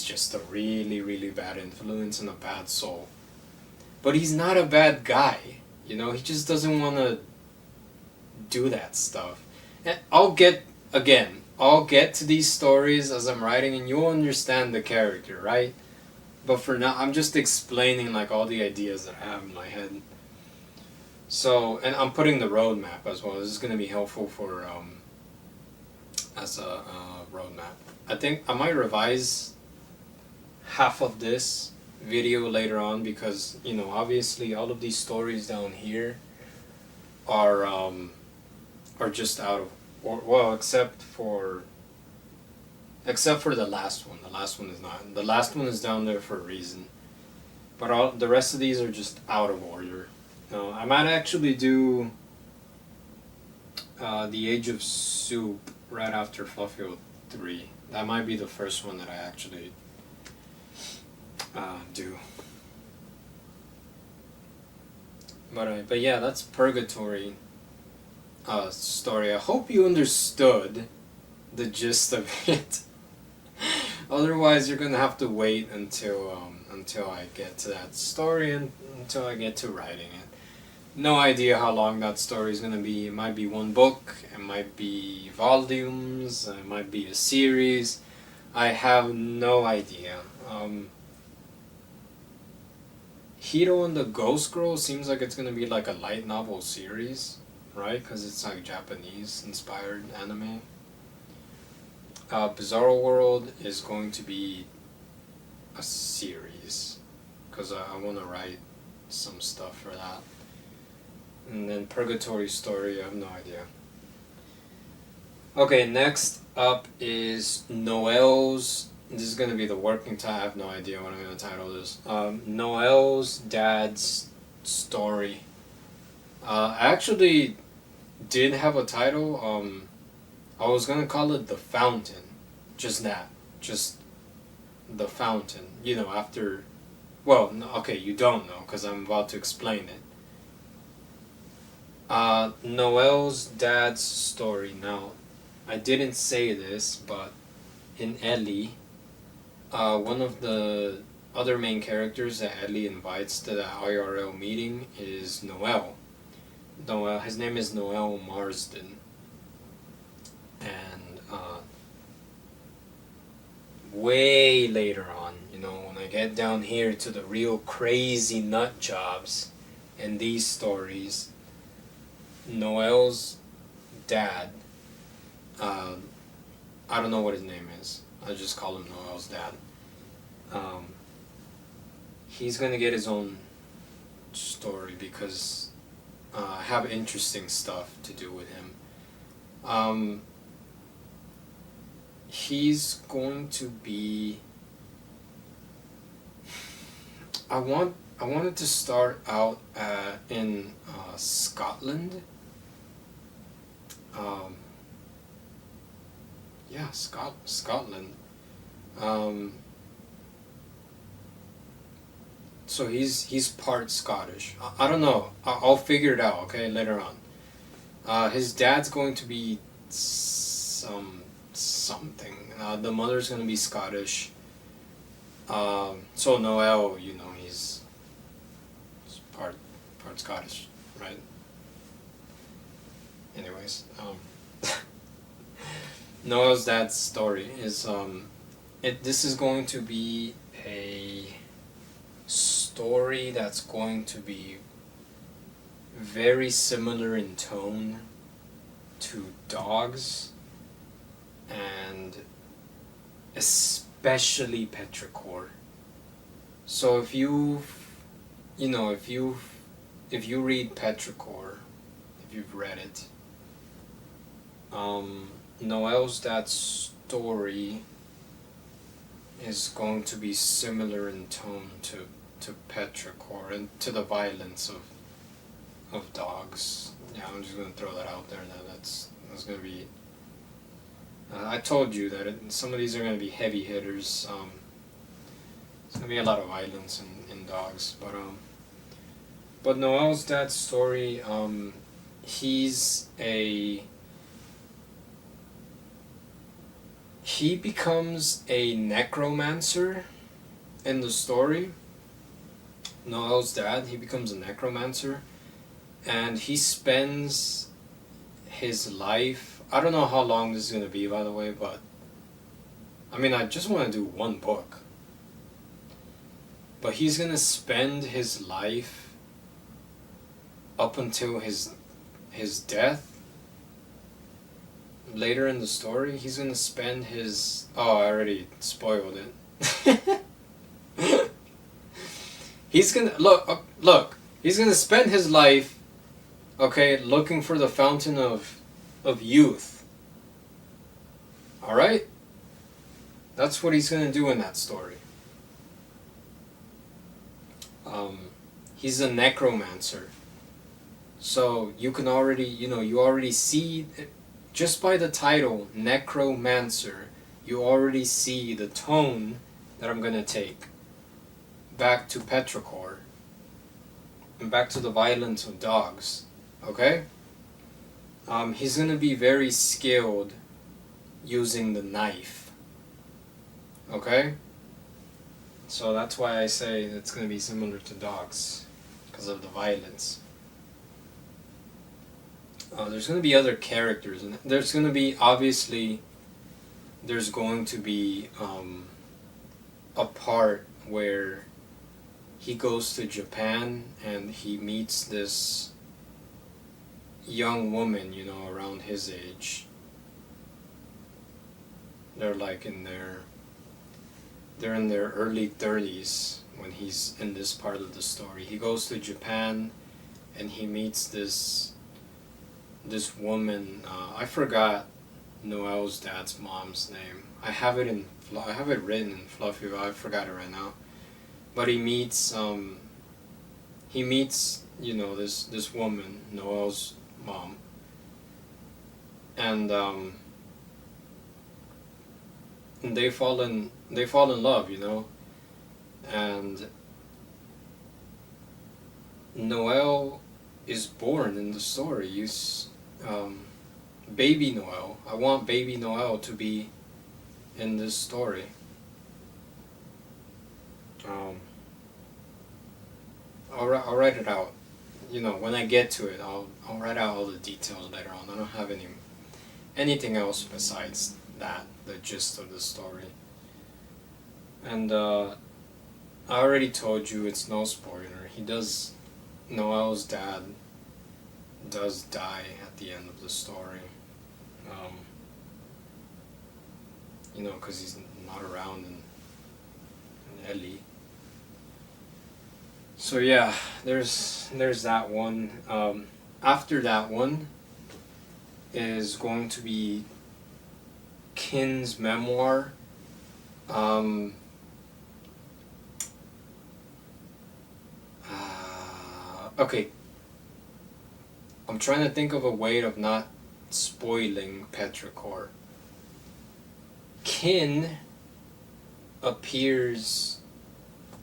just a really, really bad influence and a bad soul. But he's not a bad guy, he just doesn't want to do that stuff. And I'll get to these stories as I'm writing, and you'll understand the character, right? But for now, I'm just explaining like all the ideas that I have in my head. So, and I'm putting the roadmap as well. This is going to be helpful for, as a roadmap. I think I might revise half of this video later on because, obviously all of these stories down here are just out of, well, except for the last one. The last one is not. The last one is down there for a reason. But all the rest of these are just out of order. I might actually do The Age of Soup right after Fluffy 3. That might be the first one that I actually do. But yeah, that's Purgatory story. I hope you understood the gist of it. Otherwise, you're gonna have to wait until I get to that story and until I get to writing it. No idea how long that story is gonna be. It might be one book, it might be volumes, it might be a series. I have no idea. Hiro and the Ghost Girl seems like it's gonna be like a light novel series, right? Because it's like Japanese inspired anime. Bizarro World is going to be a series because I want to write some stuff for that. And then Purgatory Story, I have no idea. Okay, next up is Noel's. This is going to be the working title. I have no idea what I'm going to title this. Noel's Dad's Story. I actually did have a title. I was going to call it The Fountain. Just that. Just The Fountain. You know, after. Well, no, okay, you don't know because I'm about to explain it. Noel's Dad's Story. Now, I didn't say this, but in Ellie, one of the other main characters that Ellie invites to the IRL meeting is Noel. Noel, his name is Noel Marsden. And way later on, you know, when I get down here to the real crazy nut jobs in these stories, Noel's dad, I don't know what his name is. I just call him Noel's dad. He's gonna get his own story because I have interesting stuff to do with him. He's going to be. I wanted to start out in Scotland. Yeah, Scotland. So he's part Scottish. I don't know. I'll figure it out. Okay, later on. His dad's going to be something. The mother's gonna be Scottish. So Noel, you know, he's part Scottish, right? Anyways, Noel's dad's story is this is going to be a story that's going to be very similar in tone to Dogs and especially Petrichor. So if you read Petrichor, if you've read it, Noel's dad's story is going to be similar in tone to Petrichor and to the violence of Dogs. Yeah, I'm just gonna throw that out there. That's gonna be. I told you that some of these are gonna be heavy hitters. There's gonna be a lot of violence in Dogs, but Noel's dad's story. He becomes a necromancer in the story. Noel's dad, he becomes a necromancer, and he spends his life. I don't know how long this is going to be, by the way, but I mean, I just want to do one book. But he's going to spend his life up until his death. Later in the story, he's going to spend his... Oh, I already spoiled it. He's going to... Look. He's going to spend his life, okay, looking for the fountain of youth. Alright? That's what he's going to do in that story. He's a necromancer. So you can already, you already see... Just by the title, Necromancer, you already see the tone that I'm going to take. Back to Petrichor. And back to the violence of Dogs. Okay? He's going to be very skilled using the knife. Okay? So that's why I say it's going to be similar to Dogs. Because of the violence. There's going to be other characters, and there's going to be, obviously, there's going to be a part where he goes to Japan and he meets this young woman, you know, around his age. They're like they're in their early 30s when he's in this part of the story. He goes to Japan and he meets this woman. I forgot Noel's dad's mom's name. I have it written in Fluffy, but I forgot it right now. But he meets you know, this woman, Noel's mom, and they fall in love, you know, and Noel is born in the story. Baby Noel. I want baby Noel to be in this story. I'll write it out. You know, when I get to it, I'll write out all the details later on. I don't have anything else besides that, the gist of the story. And I already told you, it's no spoiler. Noel's dad does die at the end of the story. You know, because he's not around in Ellie. So yeah, there's that one. After that one is going to be Kin's memoir. Okay. I'm trying to think of a way of not spoiling Petrichor. Kin appears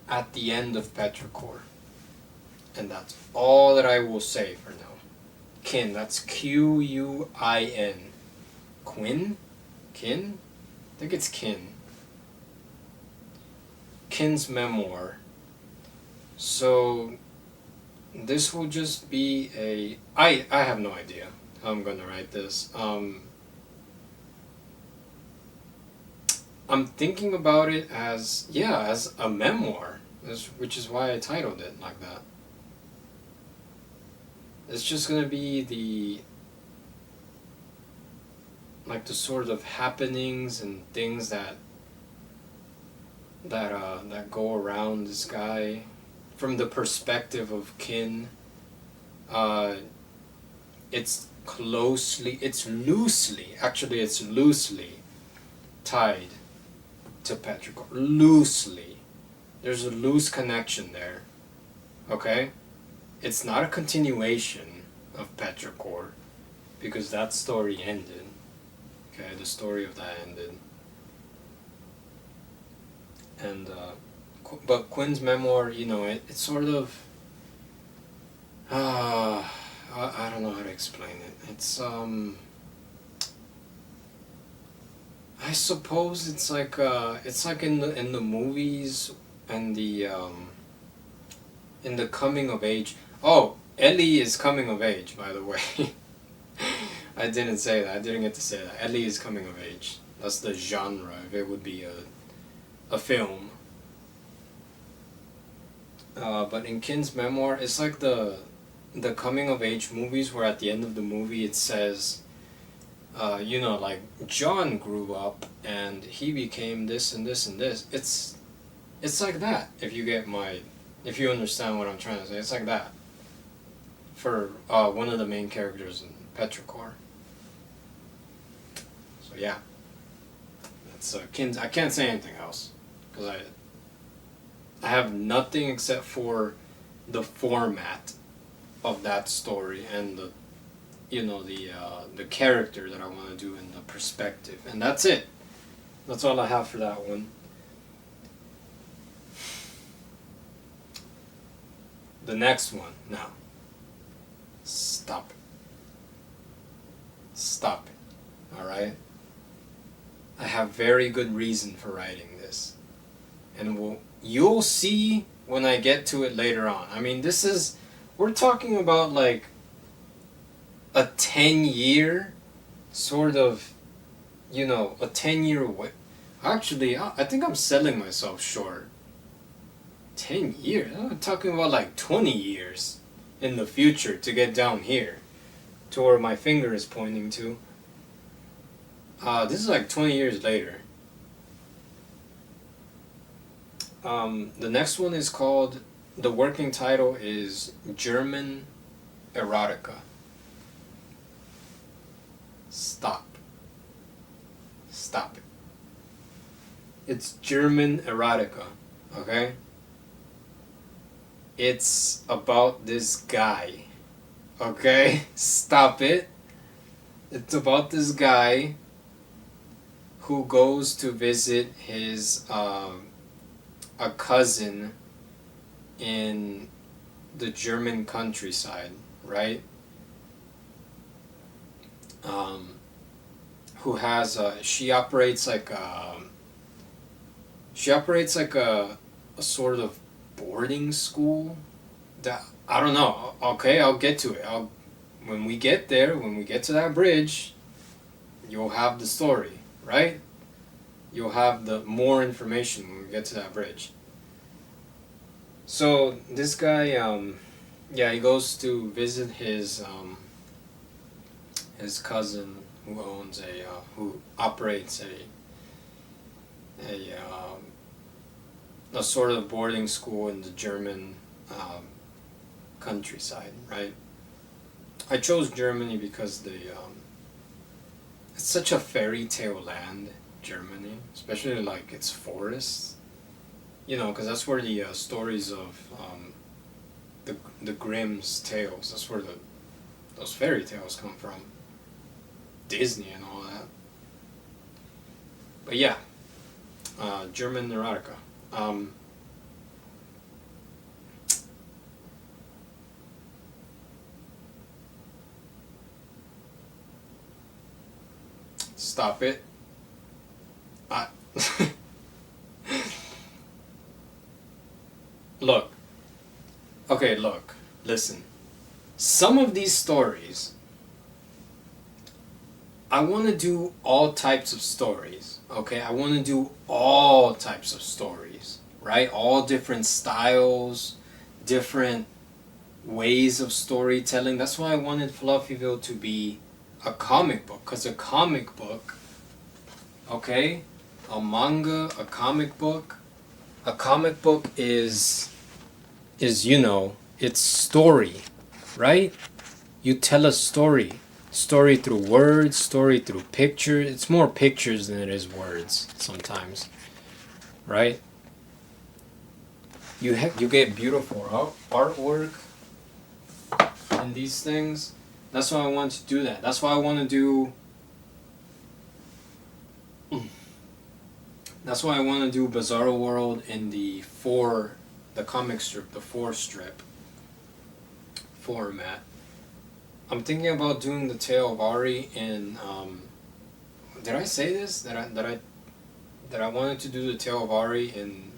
at the end of Petrichor. And that's all that I will say for now. Kin, that's Quin. Quinn? Kin? I think it's Kin. Kin's memoir. So this will just be I have no idea how I'm gonna write this. I'm thinking about it as a memoir, which is why I titled it like that. It's just gonna be the sort of happenings and things that go around this guy from the perspective of Kin. It's loosely tied to Petrichor. Loosely. There's a loose connection there. Okay? It's not a continuation of Petrichor, because that story ended. Okay, the story of that ended. And but Quin's memoir, you know, it's sort of I don't know how to explain it. It's I suppose it's like in the movies and the in the coming of age. Oh, Ellie is coming of age, by the way. I didn't say that. I didn't get to say that. Ellie is coming of age. That's the genre. If it would be a film. But in Kin's memoir, it's like the coming of age movies where at the end of the movie it says, you know, like John grew up and he became this and this and this. It's like that. If you understand what I'm trying to say, it's like that. For one of the main characters in Petrichor. So yeah, that's Kin's. I can't say anything else because I have nothing except for the format of that story and the character that I want to do in the perspective, and that's it. That's all I have for that one. The next one now. Stop it. Stop it. Alright? I have very good reason for writing this. And you'll see when I get to it later on. I mean, we're talking about like a 10-year sort of, a 10-year way. Actually, I think I'm selling myself short. 10 years? I'm talking about like 20 years in the future to get down here to where my finger is pointing to. This is like 20 years later. The next one is called, the working title is German Erotica. Stop. Stop it. It's German erotica, okay? It's about this guy, okay? Stop it. It's about this guy who goes to visit his, a cousin in the German countryside, right? Who has she operates like a sort of boarding school. That, I don't know. Okay, I'll get to it. When we get there, when we get to that bridge, you'll have the story, right? You'll have the more information when we get to that bridge. So this guy, he goes to visit his cousin who operates a sort of boarding school in the German countryside, right? I chose Germany because it's such a fairy tale land, Germany, especially like its forests. Because that's where the stories of the Grimm's tales. That's where those fairy tales come from. Disney and all that. But yeah, German erotica. Stop it. Look. Okay, look. Listen. Some of these stories, I want to do all types of stories, okay? I want to do all types of stories, right? All different styles, different ways of storytelling. That's why I wanted Fluffyville to be a comic book, because a comic book, okay? A manga, a comic book is it's story, right? You tell a story through words, story through pictures. It's more pictures than it is words sometimes, right? You get beautiful artwork in these things. That's why I want to do that. That's why I want to do. That's why I want to do Bizarro World in the comic strip, the 4-strip format. I'm thinking about doing the Tale of Ari in. Did I say this? That I wanted to do the Tale of Ari in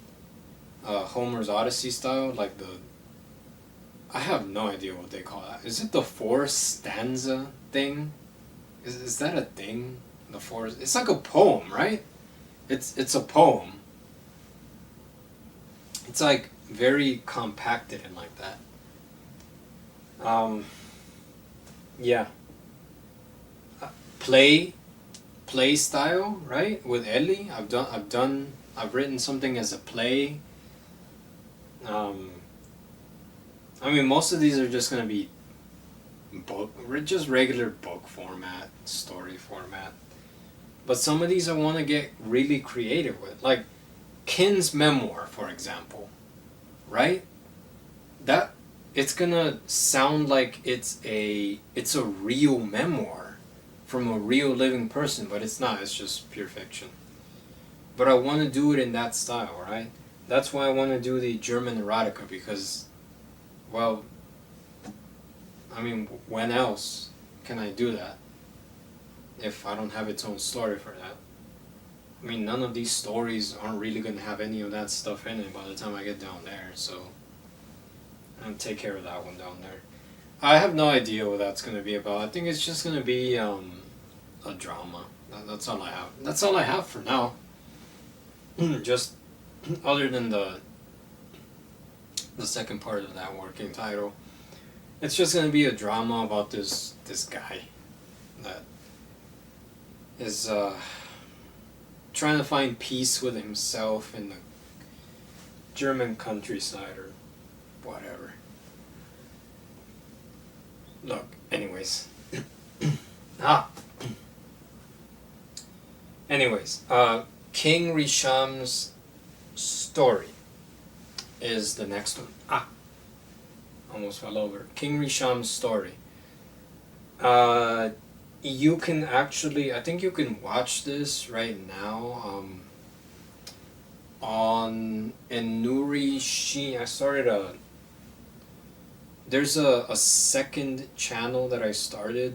Homer's Odyssey style, like I have no idea what they call that. Is it the 4-stanza thing? Is that a thing? The 4. It's like a poem, right? It's a poem. It's like very compacted and like that. Yeah. Play style, right? With Ellie, I've written something as a play. I mean, most of these are just gonna be just regular book format, story format. But some of these I want to get really creative with, like Kin's memoir, for example, right? That it's gonna sound like it's a real memoir from a real living person, but it's not. It's just pure fiction. But I want to do it in that style, right? That's why I want to do the German erotica, because, well, I mean, when else can I do that if I don't have its own story for that? I mean, none of these stories aren't really going to have any of that stuff in it by the time I get down there, so I'll take care of that one down there. I have no idea what that's gonna be about. I think it's just gonna be a drama. That's all I have. That's all I have for now. Just other than the second part of that working title, it's just gonna be a drama about this guy that is trying to find peace with himself in the German countryside or whatever. Look, anyways. ah. Anyways, King Risham's story is the next one. Almost fell over. King Risham's story. You can actually, I think you can watch this right now on Enuri Shi. I started there's a second channel that I started,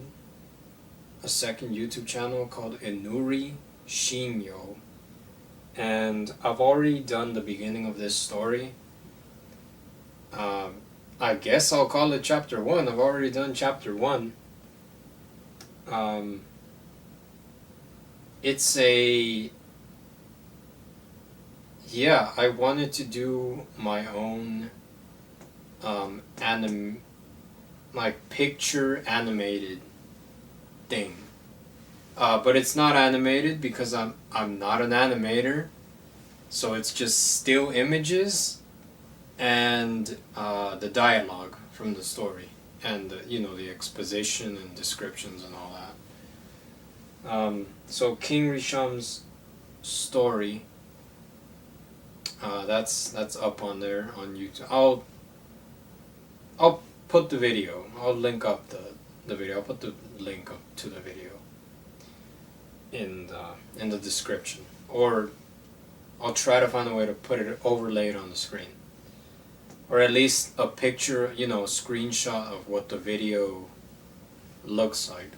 a second YouTube channel called Enuri Shinyo, and I've already done the beginning of this story. I guess I'll call it chapter 1. I've already done chapter 1. It's a... Yeah, I wanted to do my own like picture animated thing. But it's not animated because I'm not an animator. So it's just still images and the dialogue from the story, and the exposition and descriptions and all that. So King Risham's story, that's up on there on YouTube. I'll put the video. I'll link up the video. I'll put the link up to the video in the description, or I'll try to find a way to put it overlaid on the screen. Or at least a picture, a screenshot of what the video looks like,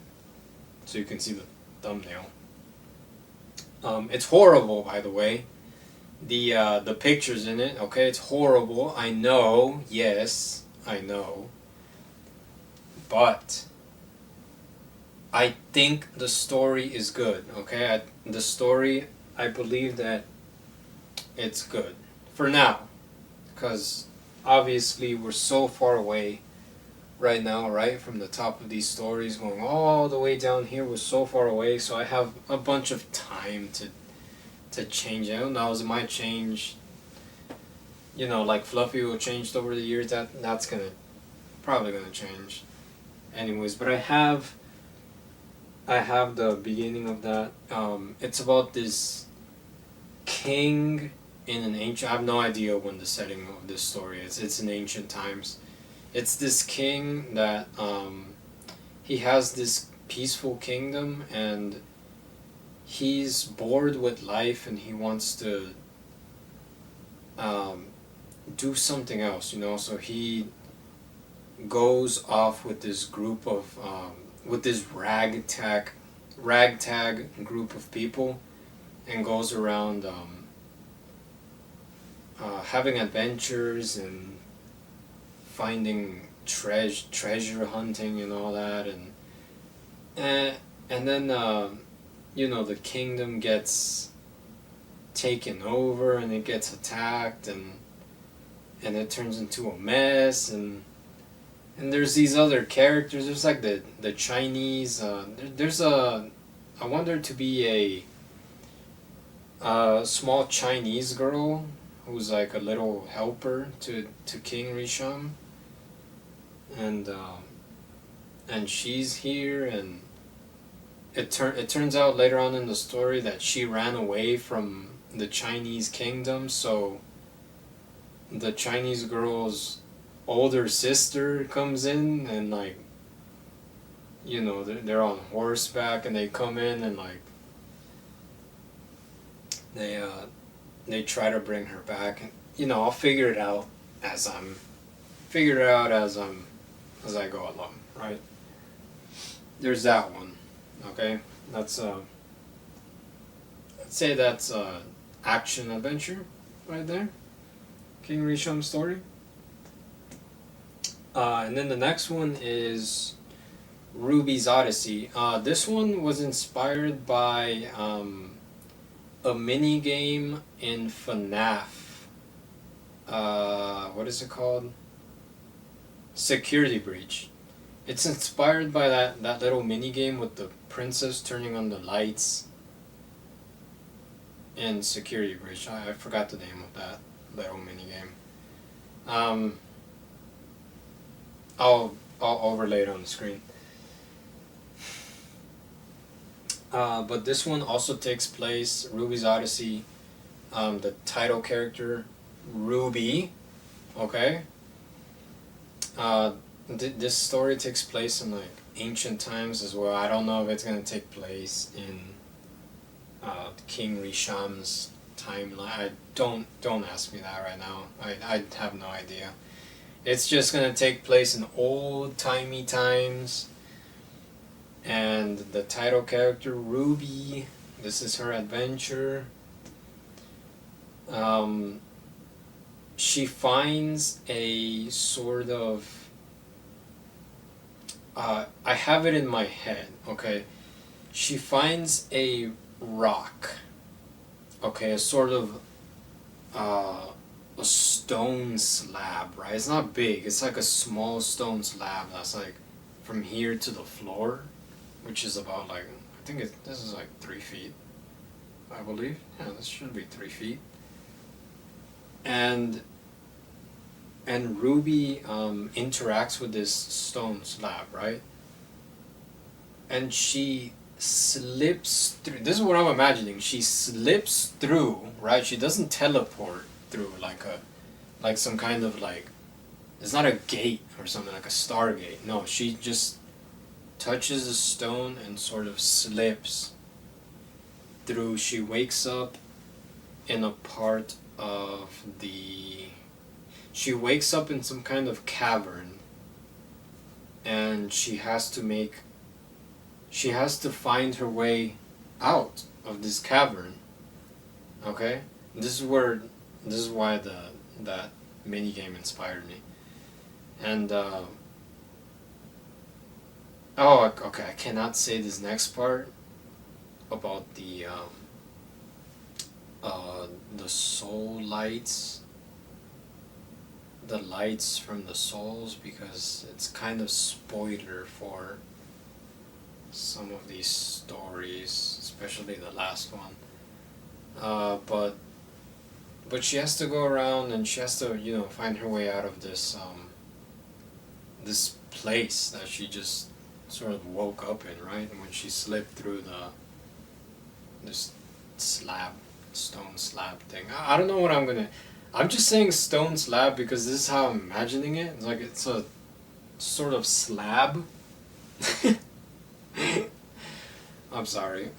so you can see the thumbnail. It's horrible, by the way. The pictures in it, okay, it's horrible. I know, yes, I know. But I think the story is good, okay? The story, I believe that it's good. For now. Because obviously we're so far away right now, right? From the top of these stories going all the way down here. We're so far away, so I have a bunch of time to change. I don't know, it might change. Like Fluffy will changed over the years. That's probably gonna change. Anyways, but I have the beginning of that. It's about this king in an ancient... I have no idea when the setting of this story is. It's in ancient times. It's this king that he has this peaceful kingdom, and he's bored with life, and he wants to do something else, so he goes off with this group of with this ragtag group of people, and goes around having adventures and finding treasure hunting and all that, and then the kingdom gets taken over, and it gets attacked, and it turns into a mess, and there's these other characters. There's like the Chinese. There's I want there to be a small Chinese girl who's like a little helper to King Risham, and she's here, and it turns out later on in the story that she ran away from the Chinese kingdom, so the Chinese girl's older sister comes in, and like they're on horseback, and they come in, and like they try to bring her back, and I'll figure it out as I go along, right? There's that one. Okay, that's let's say that's action adventure right there. King Risham's story. And then the next one is Ruby's Odyssey. This one was inspired by a mini game in FNAF. What is it called? Security Breach. It's inspired by that little mini game with the princess turning on the lights in Security Breach. I forgot the name of that little mini game. I'll overlay it on the screen. But this one also takes place, Ruby's Odyssey, the title character, Ruby, okay? This story takes place in like ancient times as well. I don't know if it's gonna take place in King Risham's timeline. Don't ask me that right now. I have no idea. It's just gonna take place in old-timey times. And the title character, Ruby, this is her adventure. She finds a sort of... I have it in my head, okay? She finds a rock, okay? A sort of a stone slab, right? It's not big. It's like a small stone slab that's like from here to the floor, which is about like, I think this is like 3 feet, I believe. Yeah, this should be 3 feet. And Ruby interacts with this stone slab, right? And she slips through. This is what I'm imagining. She slips through, right? She doesn't teleport through like some kind of like, it's not a gate or something like a stargate. No, she just touches a stone and sort of slips through. She wakes up in a part of the... She wakes up in some kind of cavern, and she has to find her way out of this cavern. Okay? This is why that mini game inspired me. And oh, okay, I cannot say this next part about the soul lights, the lights from the souls, because it's kind of spoiler for some of these stories, especially the last one. But she has to go around and she has to, find her way out of this this place that she just sort of woke up in, right? And when she slipped through this stone slab thing. I don't know what I'm just saying stone slab because this is how I'm imagining it. It's like it's a sort of slab. I'm sorry.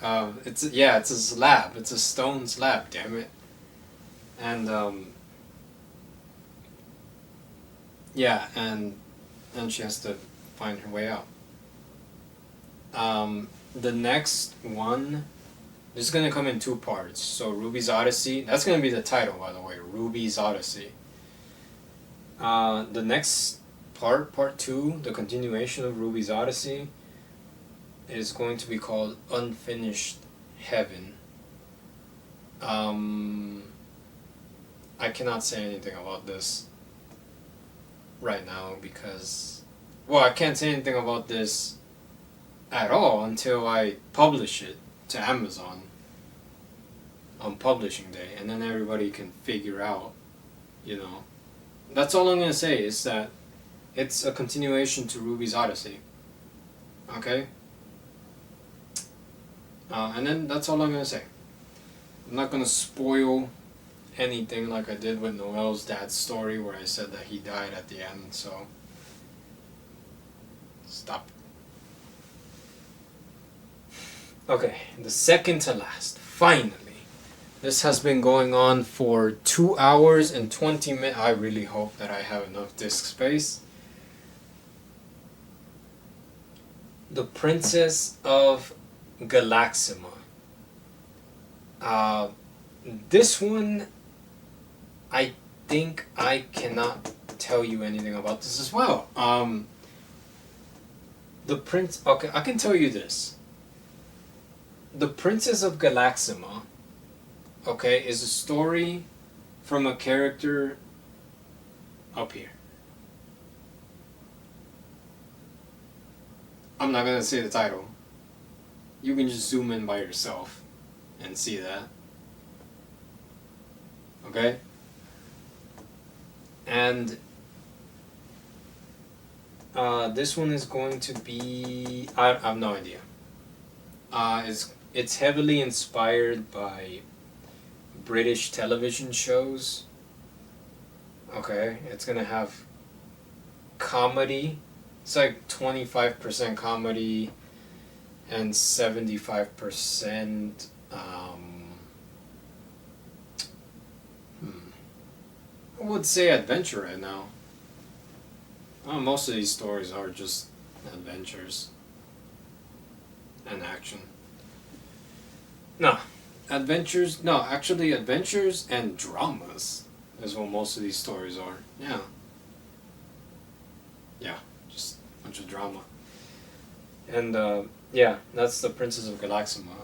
It's a slab. It's a stone slab. Damn it. And and she has to find her way out. The next one, this is gonna come in 2 parts. So Ruby's Odyssey. That's gonna be the title, by the way. Ruby's Odyssey. The next part 2, the continuation of Ruby's Odyssey, is going to be called Unfinished Heaven. I cannot say anything about this right now because, well, I can't say anything about this at all until I publish it to Amazon on publishing day, and then everybody can figure out, That's all I'm going to say, is that it's a continuation to Ruby's Odyssey. Okay? And then that's all I'm going to say. I'm not going to spoil anything like I did with Noel's dad's story where I said that he died at the end, so stop. Okay, the second to last, finally. This has been going on for 2 hours and 20 minutes. I really hope that I have enough disk space. The Princess of Galaxima. This one, I think I cannot tell you anything about this as well. The prince. Okay, I can tell you this. The Princess of Galaxima, okay, is a story from a character up here. I'm not gonna say the title. You can just zoom in by yourself and see that. Okay? And this one is going to be, I have no idea. It's heavily inspired by British television shows. Okay, it's gonna have comedy. It's like 25% comedy and 75% I would say adventure right now. Most of these stories are just adventures and action. No, adventures. No, actually, adventures and dramas is what most of these stories are. Yeah. Yeah, just a bunch of drama. And yeah, that's the Princess of Galaxima.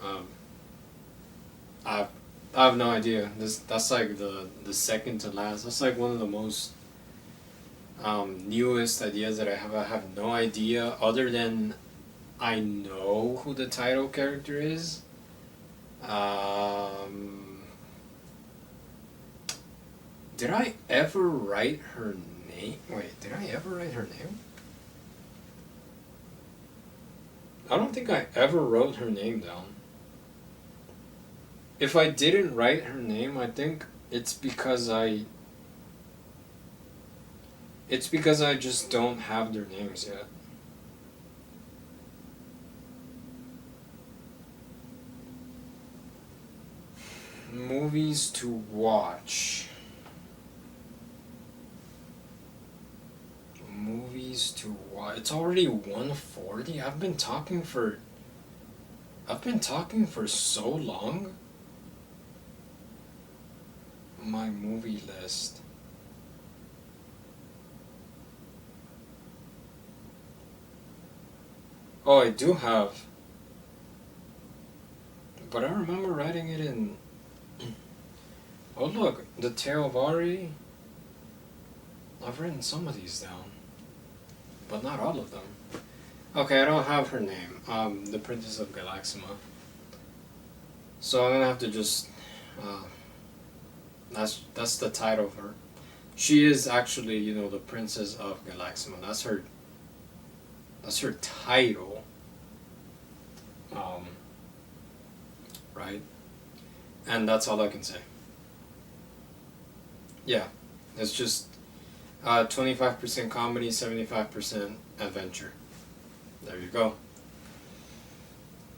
I have no idea. That's like the second to last. That's like one of the most newest ideas that I have. I have no idea other than I know who the title character is. Did I ever write her name? Wait, did I ever write her name? I don't think I ever wrote her name down. If I didn't write her name, I think it's because I just don't have their names yet. Movies to watch. Movies to watch. It's already 1:40. I've been talking for so long. My movie list. Oh, I do have. But I remember writing it in. Oh look, the Tale of Ari. I've written some of these down, but not all of them. Okay, I don't have her name. The Princess of Galaxima. So I'm gonna have to just. That's the title of her. She is actually, the Princess of Galaxima. That's her title. Right? And that's all I can say. Yeah, it's just 25% comedy, 75% adventure. There you go.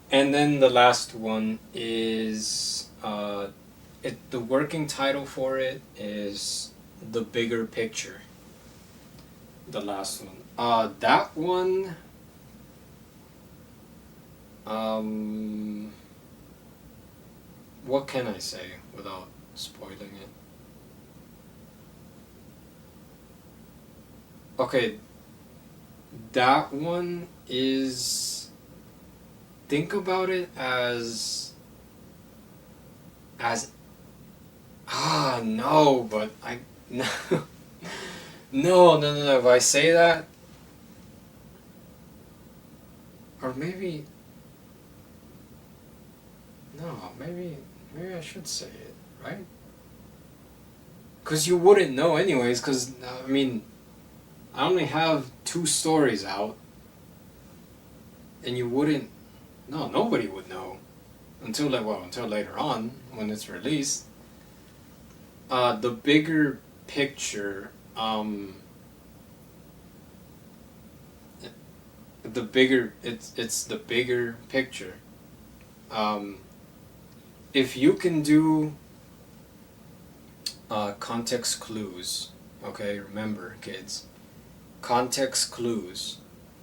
And then the last one is the working title for it is The Bigger Picture. The last one. That one. What can I say without spoiling it? Okay, that one is. Think about it as. No, but I. No. No. If I say that. Or maybe. No, maybe I should say it, right? Because you wouldn't know anyways, because, I mean, I only have 2 stories out, and you wouldn't, no, nobody would know, until later on, when it's released. The Bigger Picture, it's the bigger picture. If you can do context clues, okay, remember, kids, context clues.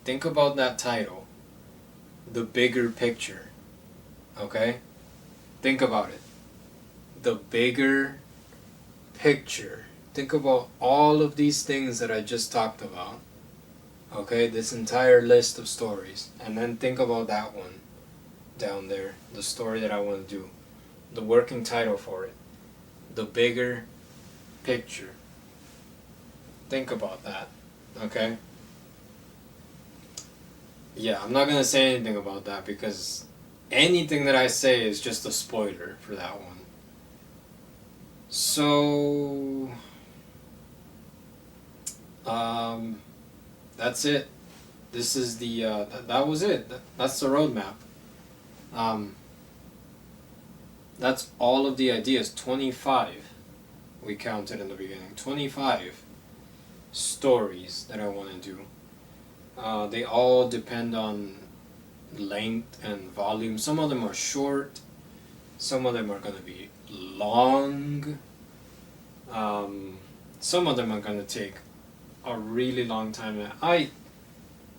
Think about that title, The Bigger Picture, okay? Think about it. The Bigger Picture. Think about all of these things that I just talked about. Okay, this entire list of stories. And then think about that one down there. The story that I want to do. The working title for it. The bigger picture. Think about that. Okay? Yeah, I'm not going to say anything about that because anything that I say is just a spoiler for that one. So, that's it. This is the, that was it. That's the roadmap. That's all of the ideas. 25, we counted in the beginning. 25 stories that I want to do. They all depend on length and volume. Some of them are short. Some of them are going to be long. Some of them are going to take a really long time.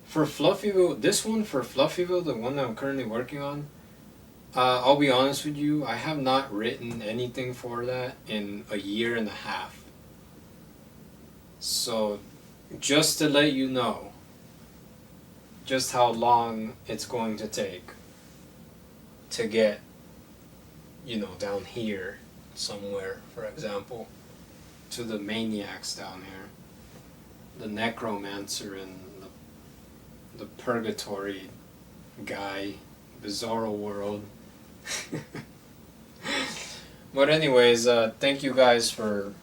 For Fluffyville, this one for Fluffyville, the one that I'm currently working on, I'll be honest with you, I have not written anything for that in a year and a half. So, just to let you know just how long it's going to take to get, down here somewhere, for example, to the maniacs down here, the necromancer and the purgatory guy, bizarro world. But anyways, thank you guys for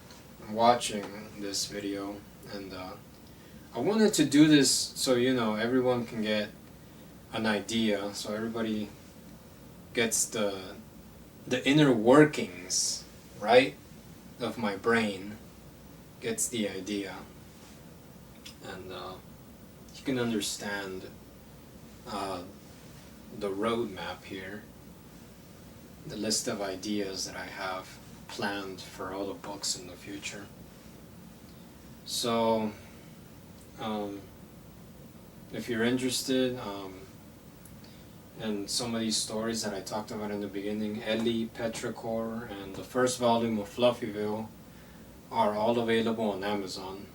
watching this video, and I wanted to do this so everyone can get an idea, so everybody gets the inner workings, right, of my brain, gets the idea, and you can understand the roadmap here, the list of ideas that I have planned for all the books in the future. So, if you're interested in some of these stories that I talked about in the beginning, Ellie, Petrichor, and the first volume of Fluffyville are all available on Amazon.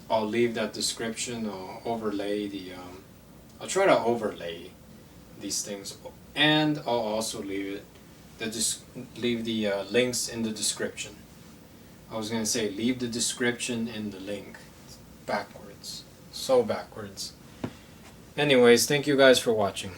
I'll leave that description. I'll overlay I'll try to overlay these things, and I'll also leave the links in the description. I was gonna say leave the description in the link. Backwards. So backwards. Anyways, thank you guys for watching.